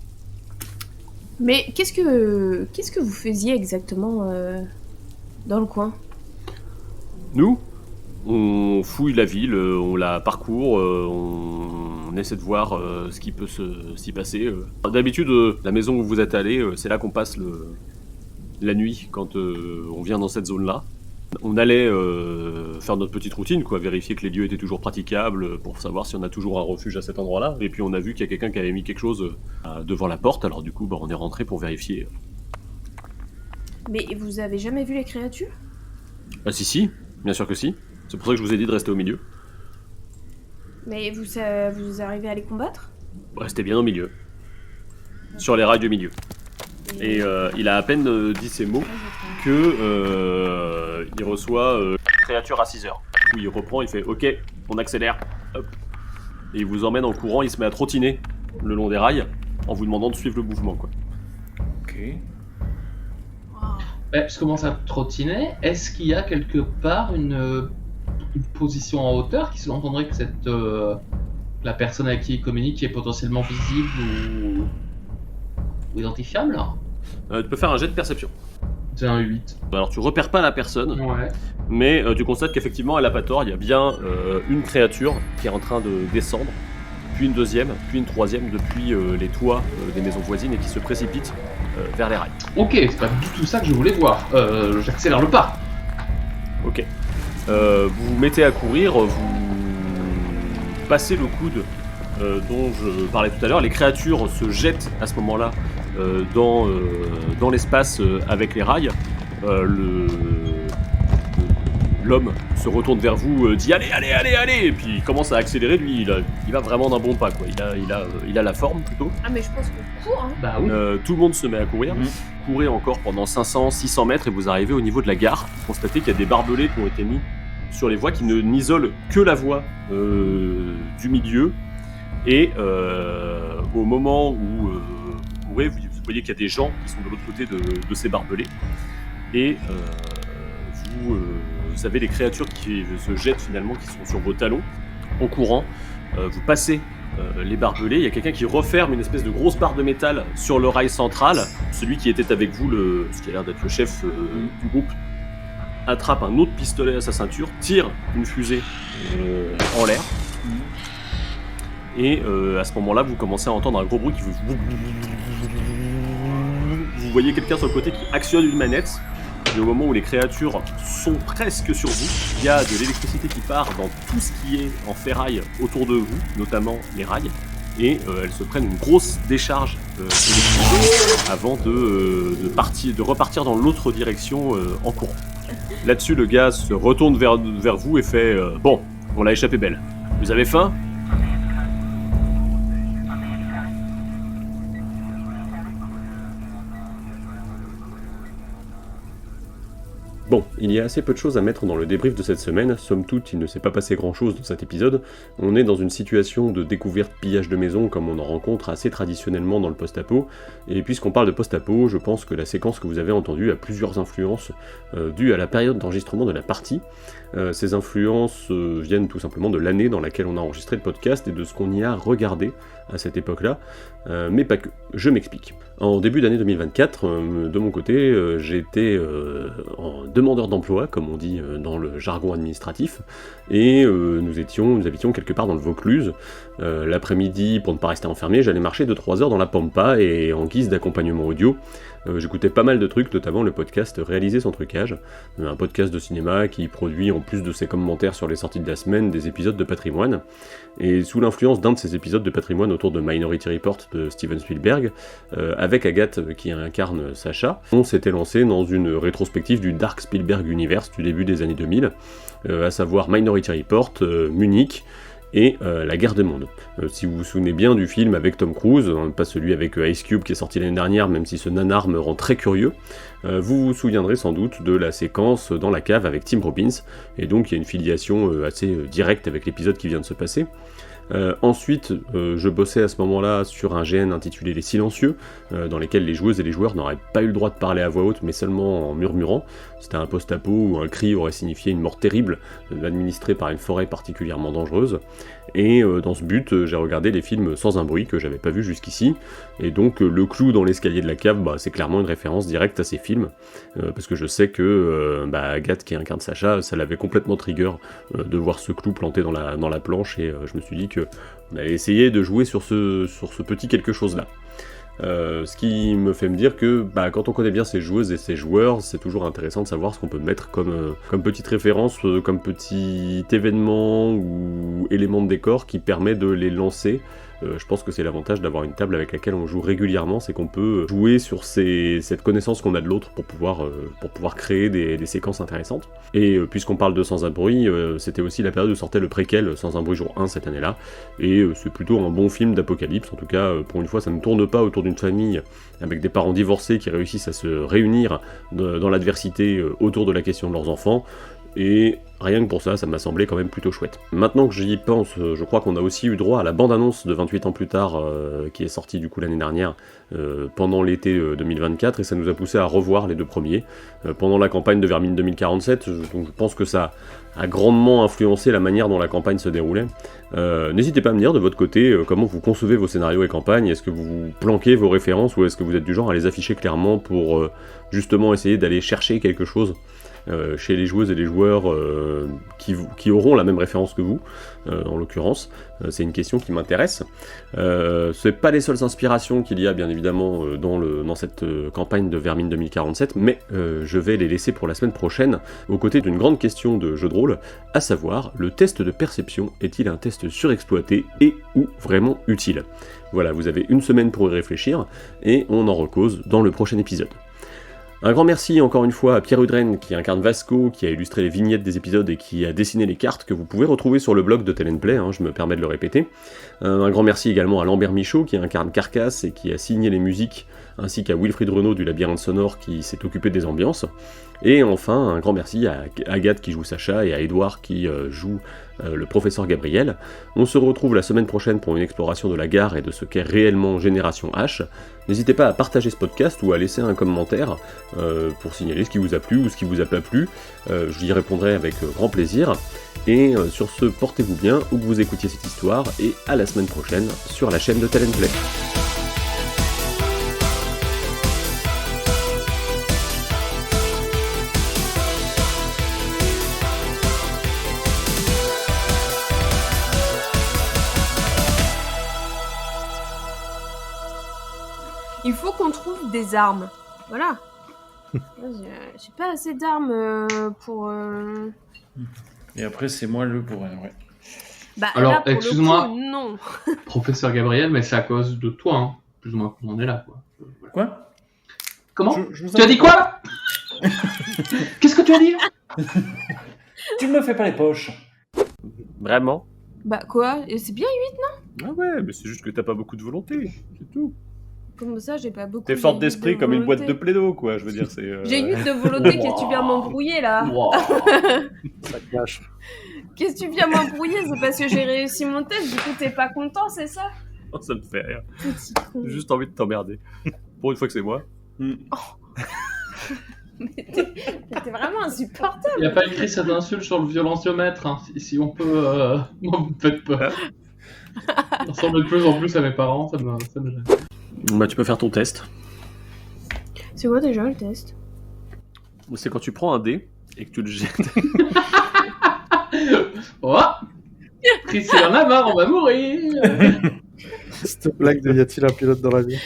Mais qu'est-ce que vous faisiez exactement dans le coin? Nous, on fouille la ville, on la parcourt, on essaie de voir ce qui peut s'y passer. D'habitude, la maison où vous êtes allé, c'est là qu'on passe la nuit quand on vient dans cette zone-là. On allait faire notre petite routine, quoi, vérifier que les lieux étaient toujours praticables pour savoir si on a toujours un refuge à cet endroit-là. Et puis on a vu qu'il y a quelqu'un qui avait mis quelque chose devant la porte, alors du coup, on est rentré pour vérifier. Mais vous avez jamais vu les créatures? Ah si, bien sûr que si. C'est pour ça que je vous ai dit de rester au milieu. Mais vous arrivez à les combattre? Restez bien au milieu. Sur les rails du milieu. Et il a à peine dit ces mots que il reçoit créature à 6h. Où il reprend, il fait ok, on accélère. Hop. Et il vous emmène en courant, il se met à trottiner le long des rails en vous demandant de suivre le mouvement, quoi. Ok. Je commence à trottiner. Est-ce qu'il y a quelque part une position en hauteur qui sous-entendrait que la personne avec qui il communique est potentiellement visible ou identifiable là? Tu peux faire un jet de perception. C'est un 8. Alors tu repères pas la personne, Ouais. mais tu constates qu'effectivement elle a pas tort, il y a bien une créature qui est en train de descendre puis une deuxième, puis une troisième depuis les toits des maisons voisines et qui se précipitent vers les rails. Ok, c'est pas du tout ça que je voulais voir. J'accélère le pas. Ok. Vous vous mettez à courir, vous passez le coude dont je parlais tout à l'heure. Les créatures se jettent à ce moment-là dans l'espace avec les rails. L'homme se retourne vers vous, dit allez, et puis il commence à accélérer. Lui, il va vraiment d'un bon pas, quoi. Il a la forme plutôt. Ah mais je pense qu'on court, hein. Bah oui. Tout le monde se met à courir. Courez encore pendant 500-600 mètres et vous arrivez au niveau de la gare. Vous constatez qu'il y a des barbelés qui ont été mis sur les voies qui n'isolent que la voie du milieu. Et au moment où vous courez, vous voyez qu'il y a des gens qui sont de l'autre côté de ces barbelés. Et vous avez les créatures qui se jettent finalement, qui sont sur vos talons. En courant, vous passez les barbelés. Il y a quelqu'un qui referme une espèce de grosse barre de métal sur le rail central. Celui qui était avec vous, ce qui a l'air d'être le chef du groupe, attrape un autre pistolet à sa ceinture, tire une fusée en l'air. Et à ce moment-là, vous commencez à entendre un gros bruit qui vous... Vous voyez quelqu'un sur le côté qui actionne une manette. Et au moment où les créatures sont presque sur vous, il y a de l'électricité qui part dans tout ce qui est en ferraille autour de vous, notamment les rails. Et elles se prennent une grosse décharge électrique avant de repartir dans l'autre direction en courant. Là-dessus, le gars se retourne vers vous et fait bon, on l'a échappé belle. Vous avez faim ? Bon, il y a assez peu de choses à mettre dans le débrief de cette semaine, somme toute il ne s'est pas passé grand chose dans cet épisode, on est dans une situation de découverte pillage de maison comme on en rencontre assez traditionnellement dans le post-apo, et puisqu'on parle de post-apo, je pense que la séquence que vous avez entendue a plusieurs influences dues à la période d'enregistrement de la partie. Ces influences viennent tout simplement de l'année dans laquelle on a enregistré le podcast et de ce qu'on y a regardé à cette époque-là, mais pas que, je m'explique. En début d'année 2024, de mon côté, j'étais en demandeur d'emploi, comme on dit dans le jargon administratif, et nous habitions quelque part dans le Vaucluse. L'après-midi, pour ne pas rester enfermé, j'allais marcher 2-3 heures dans la Pampa, et en guise d'accompagnement audio, j'écoutais pas mal de trucs, notamment le podcast Réaliser sans trucage, un podcast de cinéma qui produit, en plus de ses commentaires sur les sorties de la semaine, des épisodes de patrimoine. Et sous l'influence d'un de ces épisodes de patrimoine autour de Minority Report de Steven Spielberg, avec Agathe qui incarne Sacha, on s'était lancé dans une rétrospective du Dark Spielberg Universe du début des années 2000, à savoir Minority Report, Munich, et La Guerre des Mondes. Si vous vous souvenez bien du film avec Tom Cruise, pas celui avec Ice Cube qui est sorti l'année dernière, même si ce nanar me rend très curieux, vous vous souviendrez sans doute de la séquence dans la cave avec Tim Robbins, et donc il y a une filiation assez directe avec l'épisode qui vient de se passer. Ensuite, je bossais à ce moment-là sur un GN intitulé Les Silencieux, dans lesquels les joueuses et les joueurs n'auraient pas eu le droit de parler à voix haute, mais seulement en murmurant. C'était un post-apo où un cri aurait signifié une mort terrible, administrée par une forêt particulièrement dangereuse. Et dans ce but, j'ai regardé les films sans un bruit que j'avais pas vu jusqu'ici, et donc le clou dans l'escalier de la cave, c'est clairement une référence directe à ces films, parce que je sais que Agathe qui incarne Sacha, ça l'avait complètement trigger de voir ce clou planté dans la planche, et je me suis dit qu'on allait essayer de jouer sur ce petit quelque chose là. Ce qui me fait me dire que quand on connaît bien ces joueuses et ces joueurs, c'est toujours intéressant de savoir ce qu'on peut mettre comme petite référence, comme petit événement ou élément de décor qui permet de les lancer. Je pense que c'est l'avantage d'avoir une table avec laquelle on joue régulièrement, c'est qu'on peut jouer sur cette connaissance qu'on a de l'autre pour pouvoir créer des séquences intéressantes. Et puisqu'on parle de Sans un bruit, c'était aussi la période où sortait le préquel Sans un bruit jour 1 cette année-là, et c'est plutôt un bon film d'apocalypse, en tout cas pour une fois ça ne tourne pas autour d'une famille avec des parents divorcés qui réussissent à se réunir dans l'adversité autour de la question de leurs enfants. Et rien que pour ça, ça m'a semblé quand même plutôt chouette. Maintenant que j'y pense, je crois qu'on a aussi eu droit à la bande-annonce de 28 ans plus tard, qui est sortie du coup l'année dernière, pendant l'été 2024, et ça nous a poussé à revoir les deux premiers, pendant la campagne de Vermine 2047, donc je pense que ça a grandement influencé la manière dont la campagne se déroulait. N'hésitez pas à me dire de votre côté comment vous concevez vos scénarios et campagnes, est-ce que vous planquez vos références, ou est-ce que vous êtes du genre à les afficher clairement pour justement essayer d'aller chercher quelque chose chez les joueuses et les joueurs qui auront la même référence que vous, en l'occurrence. C'est une question qui m'intéresse. C'est pas les seules inspirations qu'il y a bien évidemment dans cette campagne de Vermine 2047, mais je vais les laisser pour la semaine prochaine, aux côtés d'une grande question de jeu de rôle, à savoir, le test de perception est-il un test surexploité et ou vraiment utile ? Voilà, vous avez une semaine pour y réfléchir, et on en recause dans le prochain épisode. Un grand merci encore une fois à Pierre Udren qui incarne Vasco, qui a illustré les vignettes des épisodes et qui a dessiné les cartes que vous pouvez retrouver sur le blog de Tell & Play, je me permets de le répéter. Un grand merci également à Lambert Michaud qui incarne Carcasse et qui a signé les musiques, ainsi qu'à Wilfried Renaud du Labyrinthe Sonore qui s'est occupé des ambiances. Et enfin, un grand merci à Agathe qui joue Sacha et à Edouard qui joue le professeur Gabriel. On se retrouve la semaine prochaine pour une exploration de la gare et de ce qu'est réellement Génération H. N'hésitez pas à partager ce podcast ou à laisser un commentaire pour signaler ce qui vous a plu ou ce qui vous a pas plu. Je y répondrai avec grand plaisir. Et sur ce, portez-vous bien où que vous écoutiez cette histoire et à la semaine prochaine sur la chaîne de Tell & Play. Il faut qu'on trouve des armes. Voilà. J'ai pas assez d'armes pour... Et après, c'est moi le pour elle, ouais. Bah, Alors, là, pour excuse-moi. le coup, non. Professeur Gabriel, mais c'est à cause de toi, plus ou moins qu'on en est là, quoi. Voilà. Quoi ? Comment ? Je vous Tu as dit quoi là ? Qu'est-ce que tu as dit ? Tu me fais pas les poches. Vraiment ? Bah quoi ? Et c'est bien 8, Ah ouais, mais c'est juste que t'as pas beaucoup de volonté, c'est tout. comme ça, j'ai pas beaucoup... T'es forte j'ai d'esprit de comme une boîte volonté. de plaido, quoi, je veux dire, c'est... J'ai 8 de volonté, qu'est-ce que tu viens m'embrouiller, là ? Wow. Ça cache. Qu'est-ce que tu viens m'embrouiller ? C'est parce que j'ai réussi mon test, du coup t'es pas content, c'est ça ? Ça me fait rire. Petit con. J'ai juste envie de t'emmerder. Pour une fois que c'est moi. Mais t'es vraiment insupportable. Il n'y a pas écrit cette insulte sur le violenciomètre, si on peut... Moi, vous me faites peur. Ça ressemble de plus en plus à mes parents, ça me gêne. Bah tu peux faire ton test. C'est quoi déjà le test ? C'est quand tu prends un dé et que tu le jettes. Oh Chris, il en a marre, on va mourir. Cette blague de y a-t-il un pilote dans la vie ?